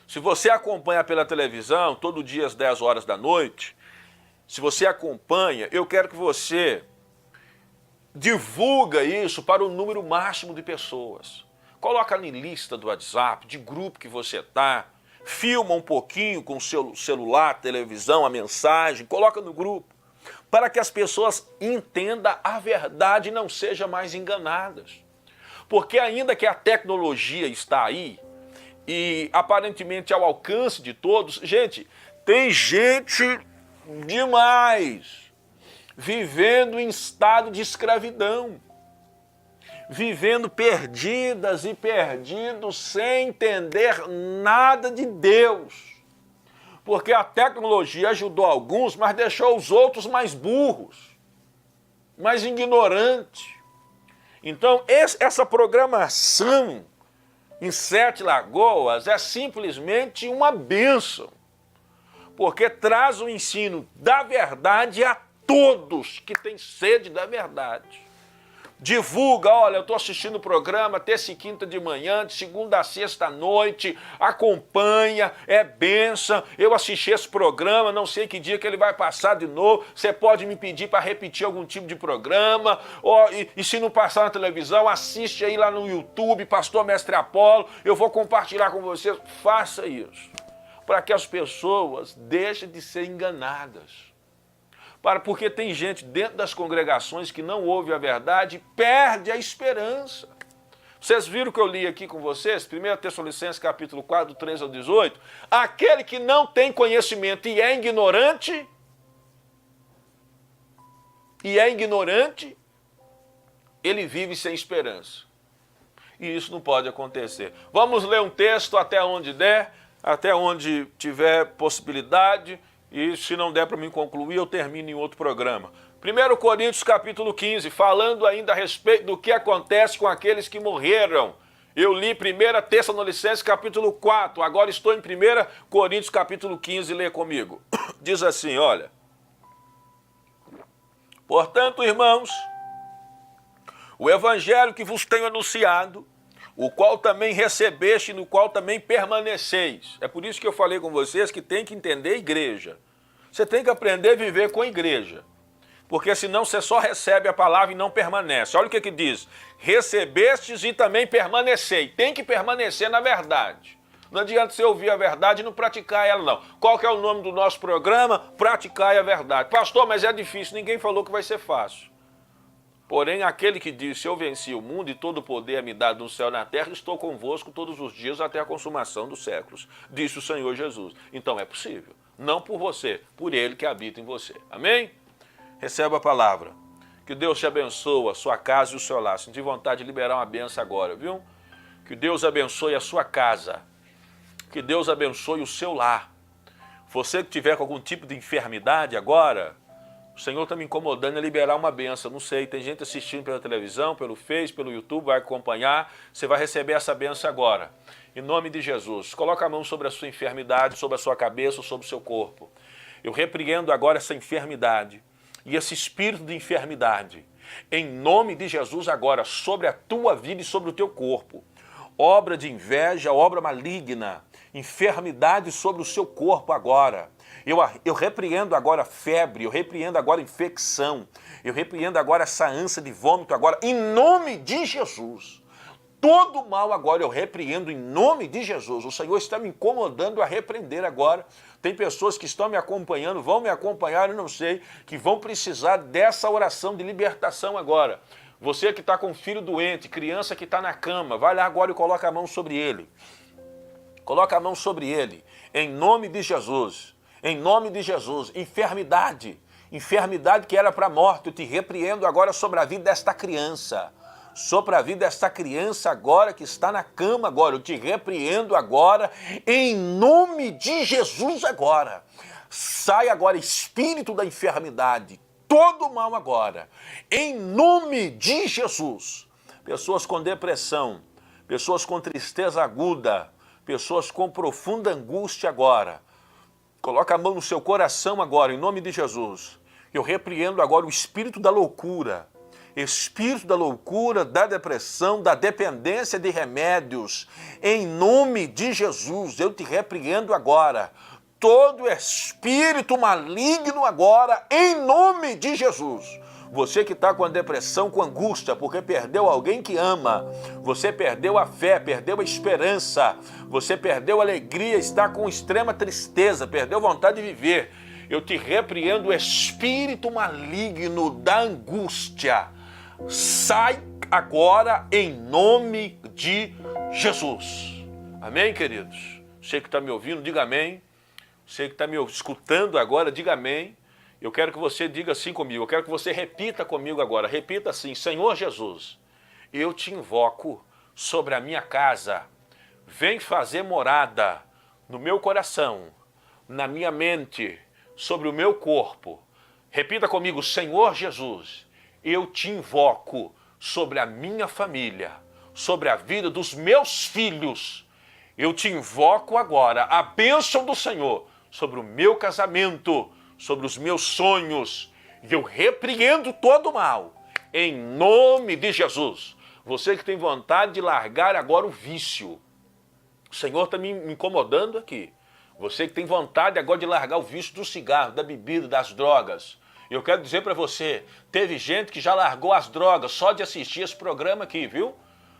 Se você acompanha pela televisão, todo dia às 10 horas da noite, se você acompanha, eu quero que você divulga isso para o número máximo de pessoas. Coloca em lista do WhatsApp, de grupo que você está, filma um pouquinho com o seu celular, televisão, a mensagem, coloca no grupo, para que as pessoas entendam a verdade e não sejam mais enganadas. Porque ainda que a tecnologia está aí, e aparentemente ao alcance de todos, gente, tem gente demais vivendo em estado de escravidão, vivendo perdidas e perdidos sem entender nada de Deus. Porque a tecnologia ajudou alguns, mas deixou os outros mais burros, mais ignorantes. Então, essa programação em 7 Lagoas é simplesmente uma bênção, porque traz o ensino da verdade a todos que têm sede da verdade. Divulga, olha, eu estou assistindo o programa terça e quinta de manhã, de segunda a sexta à noite, acompanha, é bênção, eu assisti esse programa, não sei que dia que ele vai passar de novo, você pode me pedir para repetir algum tipo de programa, e se não passar na televisão, assiste aí lá no YouTube, Pastor Mestre Apolo, eu vou compartilhar com vocês. Faça isso, para que as pessoas deixem de ser enganadas. Porque tem gente dentro das congregações que não ouve a verdade e perde a esperança. Vocês viram o que eu li aqui com vocês? 1 Tessalonicenses capítulo 4, 13 ao 18. Aquele que não tem conhecimento e é ignorante, ele vive sem esperança. E isso não pode acontecer. Vamos ler um texto até onde der, até onde tiver possibilidade. E se não der para mim concluir, eu termino em outro programa. 1 Coríntios capítulo 15, falando ainda a respeito do que acontece com aqueles que morreram. Eu li 1 Tessalonicenses capítulo 4, agora estou em 1 Coríntios capítulo 15, lê comigo. Diz assim, olha. Portanto, irmãos, o evangelho que vos tenho anunciado, o qual também recebeste, no qual também permaneceis. É por isso que eu falei com vocês que tem que entender a igreja. Você tem que aprender a viver com a igreja. Porque senão você só recebe a palavra e não permanece. Olha o que diz. Recebestes e também permanecei. Tem que permanecer na verdade. Não adianta você ouvir a verdade e não praticar ela, não. Qual que é o nome do nosso programa? Praticai a verdade. Pastor, mas é difícil. Ninguém falou que vai ser fácil. Porém, aquele que disse, eu venci o mundo e todo o poder é me dado no céu e na terra, estou convosco todos os dias até a consumação dos séculos, disse o Senhor Jesus. Então é possível. Não por você, por Ele que habita em você. Amém? Receba a palavra. Que Deus te abençoe, a sua casa e o seu lar. Senti vontade de liberar uma benção agora, viu? Que Deus abençoe a sua casa. Que Deus abençoe o seu lar. Você que tiver com algum tipo de enfermidade agora, o Senhor está me incomodando a liberar uma benção. Não sei, tem gente assistindo pela televisão, pelo Face, pelo YouTube, vai acompanhar. Você vai receber essa benção agora. Em nome de Jesus. Coloca a mão sobre a sua enfermidade, sobre a sua cabeça, sobre o seu corpo. Eu repreendo agora essa enfermidade e esse espírito de enfermidade. Em nome de Jesus agora, sobre a tua vida e sobre o teu corpo. Obra de inveja, obra maligna, enfermidade sobre o seu corpo agora. Eu repreendo agora febre, eu repreendo agora infecção, eu repreendo agora essa ânsia de vômito agora, em nome de Jesus. Todo mal agora eu repreendo em nome de Jesus. O Senhor está me incomodando a repreender agora. Tem pessoas que estão me acompanhando, vão me acompanhar, eu não sei, que vão precisar dessa oração de libertação agora. Você que está com filho doente, criança que está na cama, vai lá agora e coloca a mão sobre ele. Coloca a mão sobre ele, em nome de Jesus. Em nome de Jesus, enfermidade que era para a morte, eu te repreendo agora sobre a vida desta criança. Sobre a vida desta criança agora que está na cama agora, eu te repreendo agora, em nome de Jesus agora. Sai agora espírito da enfermidade, todo mal agora, em nome de Jesus. Pessoas com depressão, pessoas com tristeza aguda, pessoas com profunda angústia agora. Coloca a mão no seu coração agora, em nome de Jesus. Eu repreendo agora o espírito da loucura, da depressão, da dependência de remédios. Em nome de Jesus, eu te repreendo agora. Todo espírito maligno agora, em nome de Jesus. Você que está com a depressão, com angústia, porque perdeu alguém que ama. Você perdeu a fé, perdeu a esperança. Você perdeu a alegria, está com extrema tristeza, perdeu vontade de viver. Eu te repreendo o espírito maligno da angústia. Sai agora em nome de Jesus. Amém, queridos? Você que está me ouvindo, diga amém. Você que está me escutando agora, diga amém. Eu quero que você diga assim comigo, eu quero que você repita comigo agora. Repita assim, Senhor Jesus, eu te invoco sobre a minha casa. Vem fazer morada no meu coração, na minha mente, sobre o meu corpo. Repita comigo, Senhor Jesus, eu te invoco sobre a minha família, sobre a vida dos meus filhos. Eu te invoco agora a bênção do Senhor sobre o meu casamento, sobre os meus sonhos. E eu repreendo todo o mal, em nome de Jesus. Você que tem vontade de largar agora o vício. O Senhor está me incomodando aqui. Você que tem vontade agora de largar o vício do cigarro, da bebida, das drogas. Eu quero dizer para você, teve gente que já largou as drogas só de assistir esse programa aqui, viu?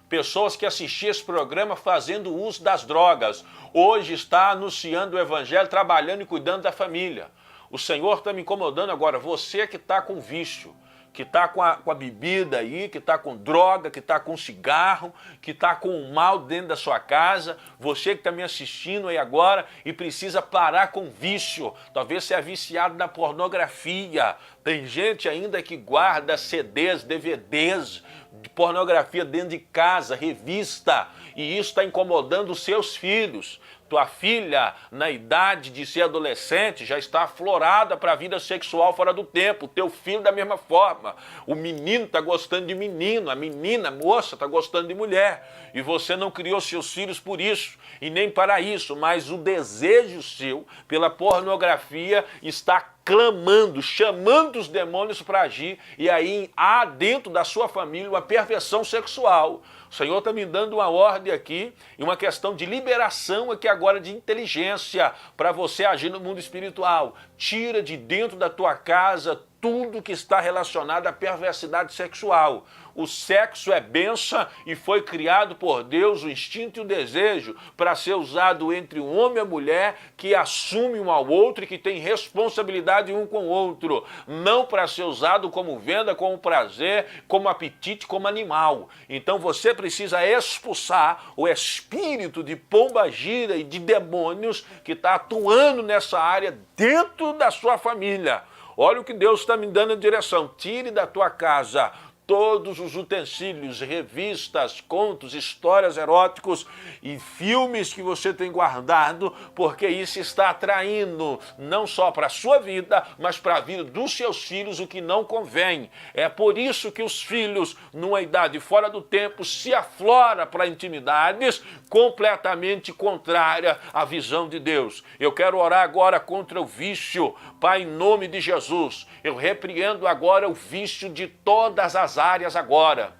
Pessoas que assistiam esse programa fazendo uso das drogas. Hoje está anunciando o evangelho, trabalhando e cuidando da família. O Senhor está me incomodando agora. Você que está com vício, que está com a bebida aí, que está com droga, que está com cigarro, que está com o mal dentro da sua casa, você que está me assistindo aí agora e precisa parar com vício. Talvez você é viciado na pornografia. Tem gente ainda que guarda CDs, DVDs de pornografia dentro de casa, revista, e isso está incomodando os seus filhos. Tua filha, na idade de ser adolescente, já está aflorada para a vida sexual fora do tempo. O teu filho da mesma forma. O menino está gostando de menino, a menina, a moça, está gostando de mulher. E você não criou seus filhos por isso, e nem para isso, mas o desejo seu pela pornografia está clamando, chamando os demônios para agir, e aí há dentro da sua família uma perversão sexual. O Senhor está me dando uma ordem aqui, e uma questão de liberação aqui agora de inteligência, para você agir no mundo espiritual. Tira de dentro da tua casa tudo que está relacionado à perversidade sexual. O sexo é bênção e foi criado por Deus o instinto e o desejo para ser usado entre um homem e a mulher que assume um ao outro e que tem responsabilidade um com o outro. Não para ser usado como venda, como prazer, como apetite, como animal. Então você precisa expulsar o espírito de pombagira e de demônios que está atuando nessa área dentro da sua família. Olha o que Deus está me dando a direção. Tire da tua casa todos os utensílios, revistas, contos, histórias eróticos e filmes que você tem guardado, porque isso está atraindo não só para a sua vida, mas para a vida dos seus filhos, o que não convém. É por isso que os filhos, numa idade fora do tempo, se aflora para intimidades completamente contrárias à visão de Deus. Eu quero orar agora contra o vício. Pai, em nome de Jesus, eu repreendo agora o vício de todas as áreas agora.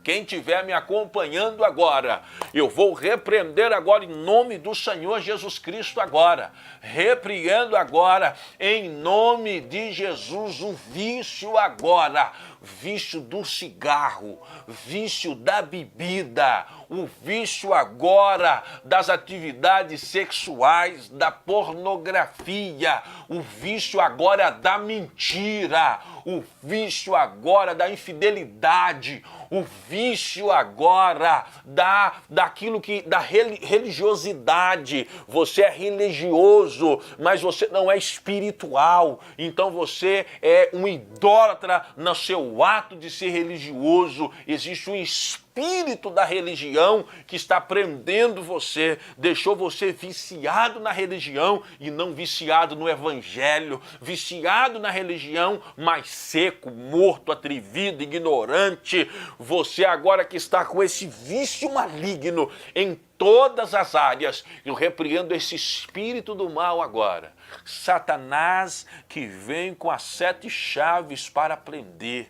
Quem estiver me acompanhando agora, eu vou repreender agora em nome do Senhor Jesus Cristo agora. Repreendo agora em nome de Jesus o vício agora. Vício do cigarro, vício da bebida, o vício agora das atividades sexuais, da pornografia, o vício agora da mentira, o vício agora da infidelidade, o vício agora daquilo que da religiosidade. Você é religioso, mas você não é espiritual. Então você é um idólatra no seu ato de ser religioso. Existe um espírito da religião que está prendendo você, deixou você viciado na religião e não viciado no evangelho, viciado na religião, mas seco, morto, atrevido, ignorante. Você agora que está com esse vício maligno em todas as áreas, eu repreendo esse espírito do mal agora. Satanás que vem com as 7 chaves para prender,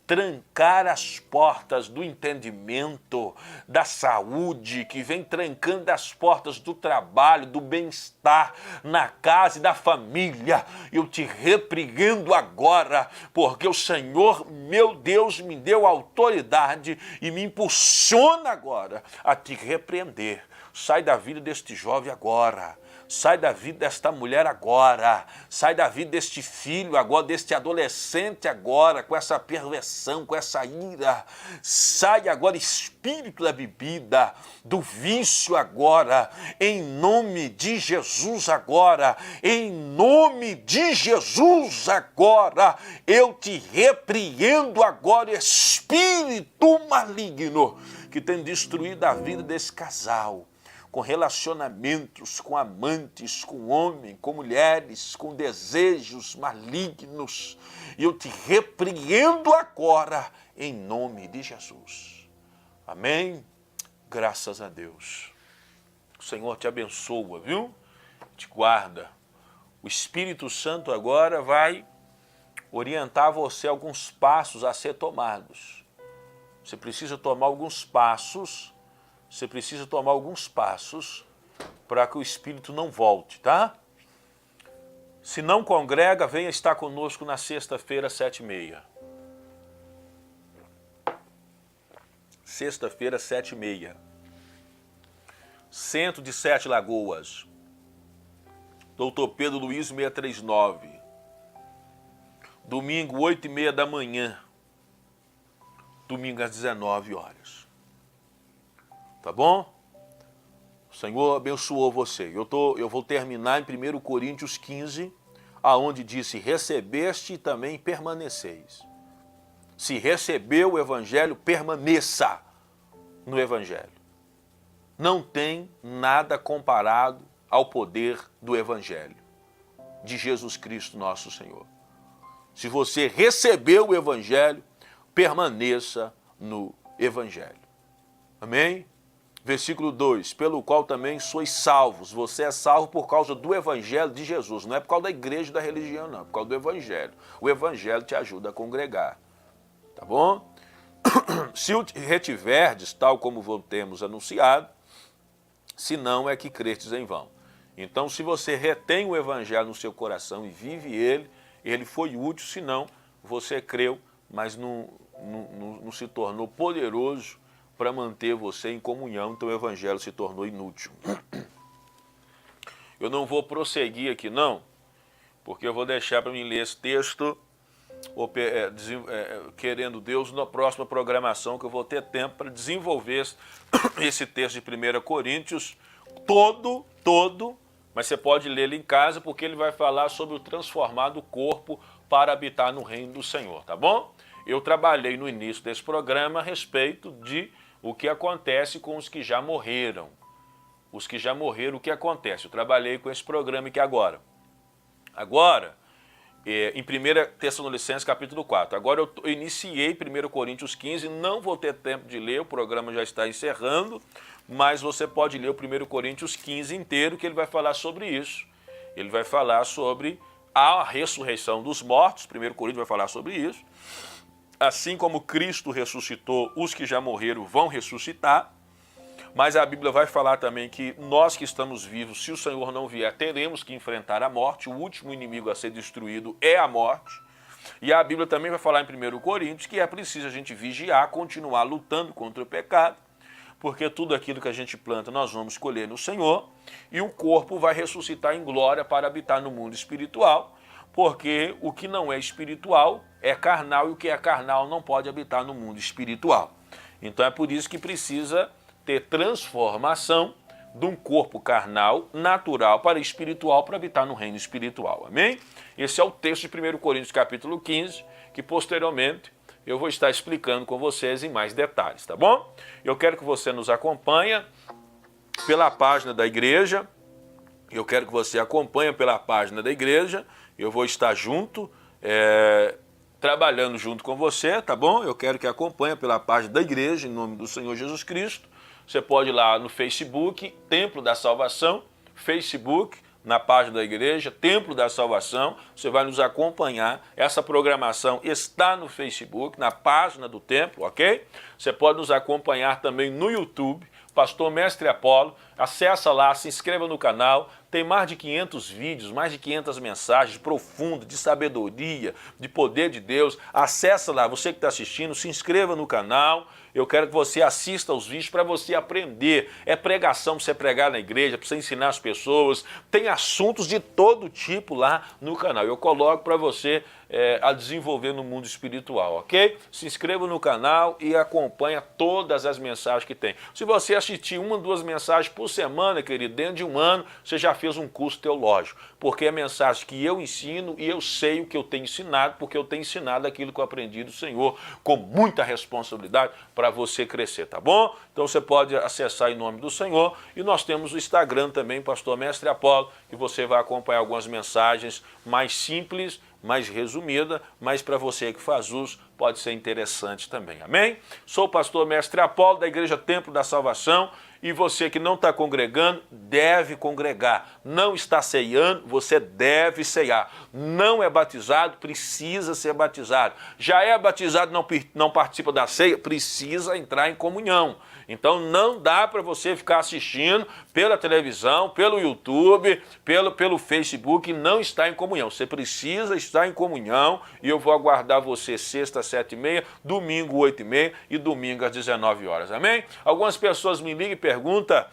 trancar as portas do entendimento, da saúde, que vem trancando as portas do trabalho, do bem-estar na casa e da família. Eu te repreendo agora, porque o Senhor, meu Deus, me deu autoridade e me impulsiona agora a te repreender. Sai da vida deste jovem agora. Sai da vida desta mulher agora, sai da vida deste filho agora, deste adolescente agora, com essa perversão, com essa ira. Sai agora, espírito da bebida, do vício agora, em nome de Jesus agora, em nome de Jesus agora, eu te repreendo agora, espírito maligno, que tem destruído a vida desse casal, com relacionamentos, com amantes, com homens, com mulheres, com desejos malignos. E eu te repreendo agora, em nome de Jesus. Amém? Graças a Deus. O Senhor te abençoa, viu? Te guarda. O Espírito Santo agora vai orientar você alguns passos a ser tomados. Você precisa tomar alguns passos, para que o Espírito não volte, tá? Se não congrega, venha estar conosco na sexta-feira, 7h30. Sexta-feira, 7h30. Centro de Sete Lagoas. Doutor Pedro Luiz, 639. Domingo, 8h30 da manhã. Domingo às 19 horas. Tá bom? O Senhor abençoou você. Eu vou terminar em 1 Coríntios 15, aonde disse, recebeste e também permaneceis. Se recebeu o Evangelho, permaneça no Evangelho. Não tem nada comparado ao poder do Evangelho, de Jesus Cristo nosso Senhor. Se você recebeu o Evangelho, permaneça no Evangelho. Amém? Versículo 2, pelo qual também sois salvos. Você é salvo por causa do Evangelho de Jesus. Não é por causa da igreja e da religião, não. É por causa do Evangelho. O Evangelho te ajuda a congregar. Tá bom? Se o retiverdes, tal como temos anunciado, se não é que crestes em vão. Então, se você retém o Evangelho no seu coração e vive ele foi útil, se não, você creu, mas não se tornou poderoso para manter você em comunhão, então o Evangelho se tornou inútil. Eu não vou prosseguir aqui, não, porque eu vou deixar para mim ler esse texto, querendo Deus, na próxima programação, que eu vou ter tempo para desenvolver esse texto de 1 Coríntios todo, mas você pode ler ele em casa, porque ele vai falar sobre o transformado corpo para habitar no reino do Senhor, tá bom? Eu trabalhei no início desse programa a respeito de o que acontece com os que já morreram. Os que já morreram, o que acontece? Eu trabalhei com esse programa aqui agora. Em 1 Tessalonicenses capítulo 4. Agora eu iniciei 1 Coríntios 15, não vou ter tempo de ler, o programa já está encerrando, mas você pode ler o 1 Coríntios 15 inteiro, que ele vai falar sobre isso. Ele vai falar sobre a ressurreição dos mortos, 1 Coríntios vai falar sobre isso. Assim como Cristo ressuscitou, os que já morreram vão ressuscitar. Mas a Bíblia vai falar também que nós que estamos vivos, se o Senhor não vier, teremos que enfrentar a morte. O último inimigo a ser destruído é a morte. E a Bíblia também vai falar em 1 Coríntios que é preciso a gente vigiar, continuar lutando contra o pecado, porque tudo aquilo que a gente planta nós vamos colher no Senhor, e o corpo vai ressuscitar em glória para habitar no mundo espiritual, porque o que não é espiritual é carnal, e o que é carnal não pode habitar no mundo espiritual. Então é por isso que precisa ter transformação de um corpo carnal, natural, para espiritual, para habitar no reino espiritual. Amém? Esse é o texto de 1 Coríntios capítulo 15, que posteriormente eu vou estar explicando com vocês em mais detalhes, tá bom? Eu quero que você nos acompanhe pela página da igreja, eu vou estar junto, trabalhando junto com você, tá bom? Eu quero que acompanhe pela página da igreja, em nome do Senhor Jesus Cristo. Você pode ir lá no Facebook, Templo da Salvação, Facebook, na página da igreja, Templo da Salvação, você vai nos acompanhar. Essa programação está no Facebook, na página do Templo, ok? Você pode nos acompanhar também no YouTube, Pastor Mestre Apolo. Acessa lá, se inscreva no canal, tem mais de 500 vídeos, mais de 500 mensagens profundas, de sabedoria, de poder de Deus. Acessa lá, você que está assistindo, se inscreva no canal. Eu quero que você assista aos vídeos para você aprender. É pregação para você pregar na igreja, para você ensinar as pessoas. Tem assuntos de todo tipo lá no canal. Eu coloco para você a desenvolver no mundo espiritual, ok? Se inscreva no canal e acompanha todas as mensagens que tem. Se você assistir 1 ou 2 mensagens por semana, querido, dentro de um ano, você já fez um curso teológico. Porque é mensagem que eu ensino e eu sei o que eu tenho ensinado, porque eu tenho ensinado aquilo que eu aprendi do Senhor com muita responsabilidade para você crescer, tá bom? Então você pode acessar em nome do Senhor. E nós temos o Instagram também, Pastor Mestre Apolo, que você vai acompanhar algumas mensagens mais simples, mais resumida, mas para você que faz uso, pode ser interessante também, amém? Sou o Pastor Mestre Apolo, da Igreja Templo da Salvação. E você que não está congregando, deve congregar. Não está ceiando, você deve ceiar. Não é batizado, precisa ser batizado. Já é batizado, não participa da ceia, precisa entrar em comunhão. Então não dá para você ficar assistindo pela televisão, pelo YouTube, pelo Facebook e não estar em comunhão. Você precisa estar em comunhão e eu vou aguardar você sexta às 7h30, domingo 8h30 e domingo às 19 horas. Amém? Algumas pessoas me ligam e perguntam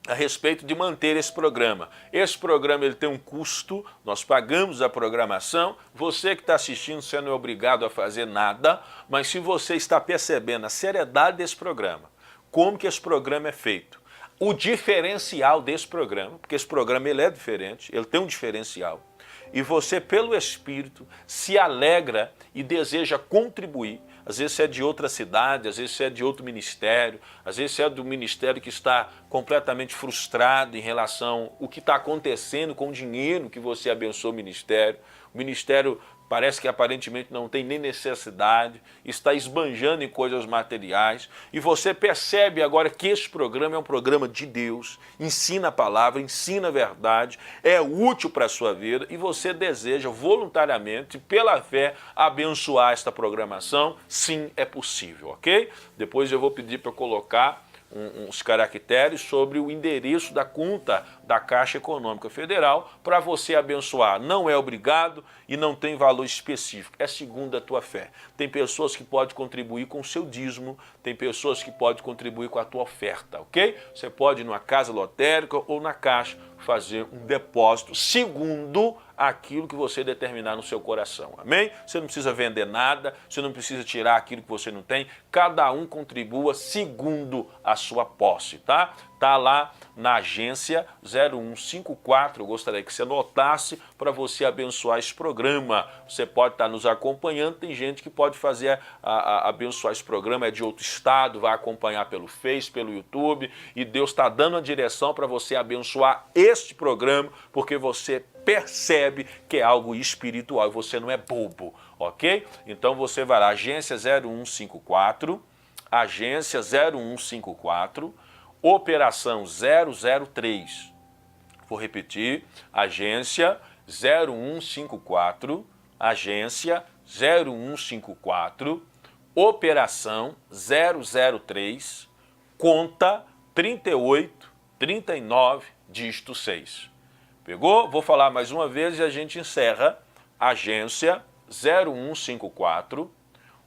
a respeito de manter esse programa. Esse programa ele tem um custo, nós pagamos a programação, você que está assistindo, você não é obrigado a fazer nada, mas se você está percebendo a seriedade desse programa, como que esse programa é feito, o diferencial desse programa, porque esse programa ele é diferente, ele tem um diferencial, e você, pelo Espírito, se alegra e deseja contribuir. Às vezes você é de outra cidade, às vezes você é de outro ministério, às vezes você é do ministério que está completamente frustrado em relação ao que está acontecendo com o dinheiro que você abençoou o ministério. O ministério parece que aparentemente não tem nem necessidade, está esbanjando em coisas materiais, e você percebe agora que esse programa é um programa de Deus, ensina a palavra, ensina a verdade, é útil para a sua vida, e você deseja voluntariamente, pela fé, abençoar esta programação. Sim, é possível, ok? Depois eu vou pedir para colocar uns caracteres sobre o endereço da conta da Caixa Econômica Federal para você abençoar. Não é obrigado e não tem valor específico, é segundo a tua fé. Tem pessoas que podem contribuir com o seu dízimo, tem pessoas que podem contribuir com a tua oferta, ok? Você pode ir numa casa lotérica ou na Caixa fazer um depósito segundo aquilo que você determinar no seu coração, amém? Você não precisa vender nada, você não precisa tirar aquilo que você não tem, cada um contribua segundo a sua posse, tá? Tá lá na agência 0154, eu gostaria que você anotasse para você abençoar esse programa. Você pode estar nos acompanhando, tem gente que pode fazer abençoar esse programa, é de outro estado, vai acompanhar pelo Face, pelo YouTube, e Deus está dando a direção para você abençoar este programa, porque você percebe que é algo espiritual e você não é bobo, ok? Então você vai lá, agência 0154, agência 0154, operação 003. Vou repetir, agência 0154, agência 0154, operação 003, conta 3839, dígito 6. Pegou? Vou falar mais uma vez e a gente encerra. Agência 0154,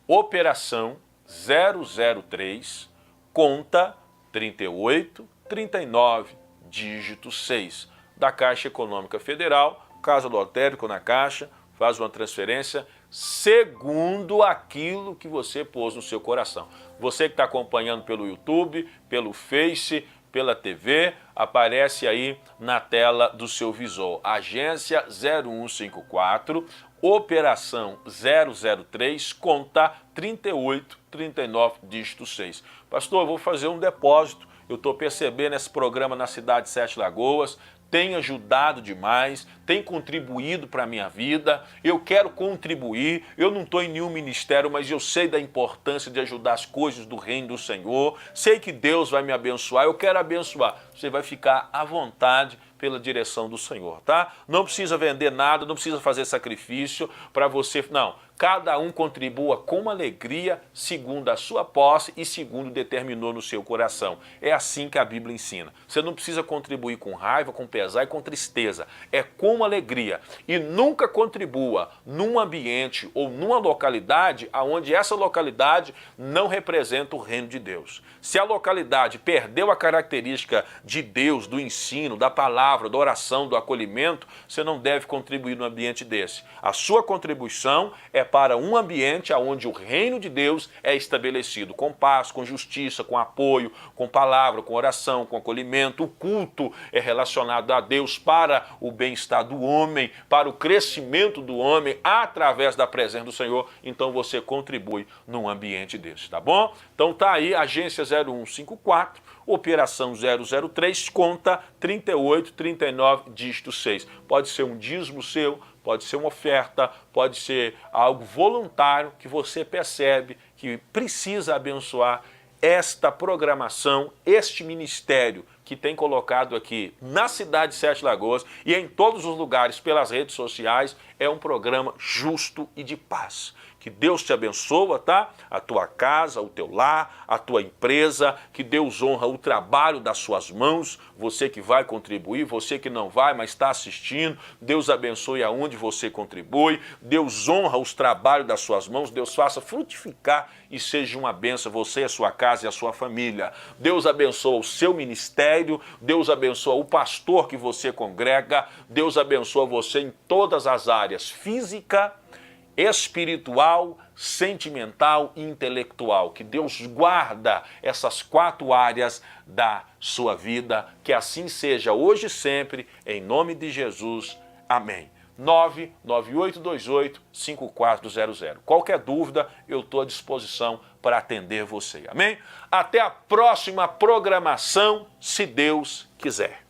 operação 003, conta 3839, dígito 6, da Caixa Econômica Federal, casa lotérica na Caixa, faz uma transferência segundo aquilo que você pôs no seu coração. Você que está acompanhando pelo YouTube, pelo Face, pela TV, aparece aí na tela do seu visor. Agência 0154, operação 003, conta 3839, dígito 6. Pastor, eu vou fazer um depósito. Eu estou percebendo esse programa na cidade de Sete Lagoas, tem ajudado demais, tem contribuído para a minha vida, eu quero contribuir, eu não estou em nenhum ministério, mas eu sei da importância de ajudar as coisas do reino do Senhor, sei que Deus vai me abençoar, eu quero abençoar. Você vai ficar à vontade pela direção do Senhor, tá? Não precisa vender nada, não precisa fazer sacrifício para você, não. Cada um contribua com alegria, segundo a sua posse e segundo determinou no seu coração. É assim que a Bíblia ensina. Você não precisa contribuir com raiva, com pesar e com tristeza. É com alegria. E nunca contribua num ambiente ou numa localidade onde essa localidade não representa o reino de Deus. Se a localidade perdeu a característica de Deus, do ensino, da palavra, da oração, do acolhimento, você não deve contribuir num ambiente desse. A sua contribuição é para um ambiente onde o reino de Deus é estabelecido, com paz, com justiça, com apoio, com palavra, com oração, com acolhimento. O culto é relacionado a Deus para o bem-estar do homem, para o crescimento do homem através da presença do Senhor. Então você contribui num ambiente desse, tá bom? Então tá aí, agência 0154, operação 003, conta 3839, dígito 6. Pode ser um dízimo seu, pode ser uma oferta, pode ser algo voluntário que você percebe que precisa abençoar esta programação, este ministério que tem colocado aqui na cidade de Sete Lagoas e em todos os lugares pelas redes sociais, é um programa justo e de paz. Que Deus te abençoa, tá? A tua casa, o teu lar, a tua empresa, que Deus honra o trabalho das suas mãos, você que vai contribuir, você que não vai, mas está assistindo, Deus abençoe aonde você contribui, Deus honra os trabalhos das suas mãos, Deus faça frutificar e seja uma bênção você, a sua casa e a sua família. Deus abençoa o seu ministério, Deus abençoa o pastor que você congrega, Deus abençoa você em todas as áreas, física, espiritual, sentimental e intelectual. Que Deus guarda essas 4 áreas da sua vida. Que assim seja hoje e sempre, em nome de Jesus. Amém. 99828-5400. Qualquer dúvida, eu estou à disposição para atender você. Amém? Até a próxima programação, se Deus quiser.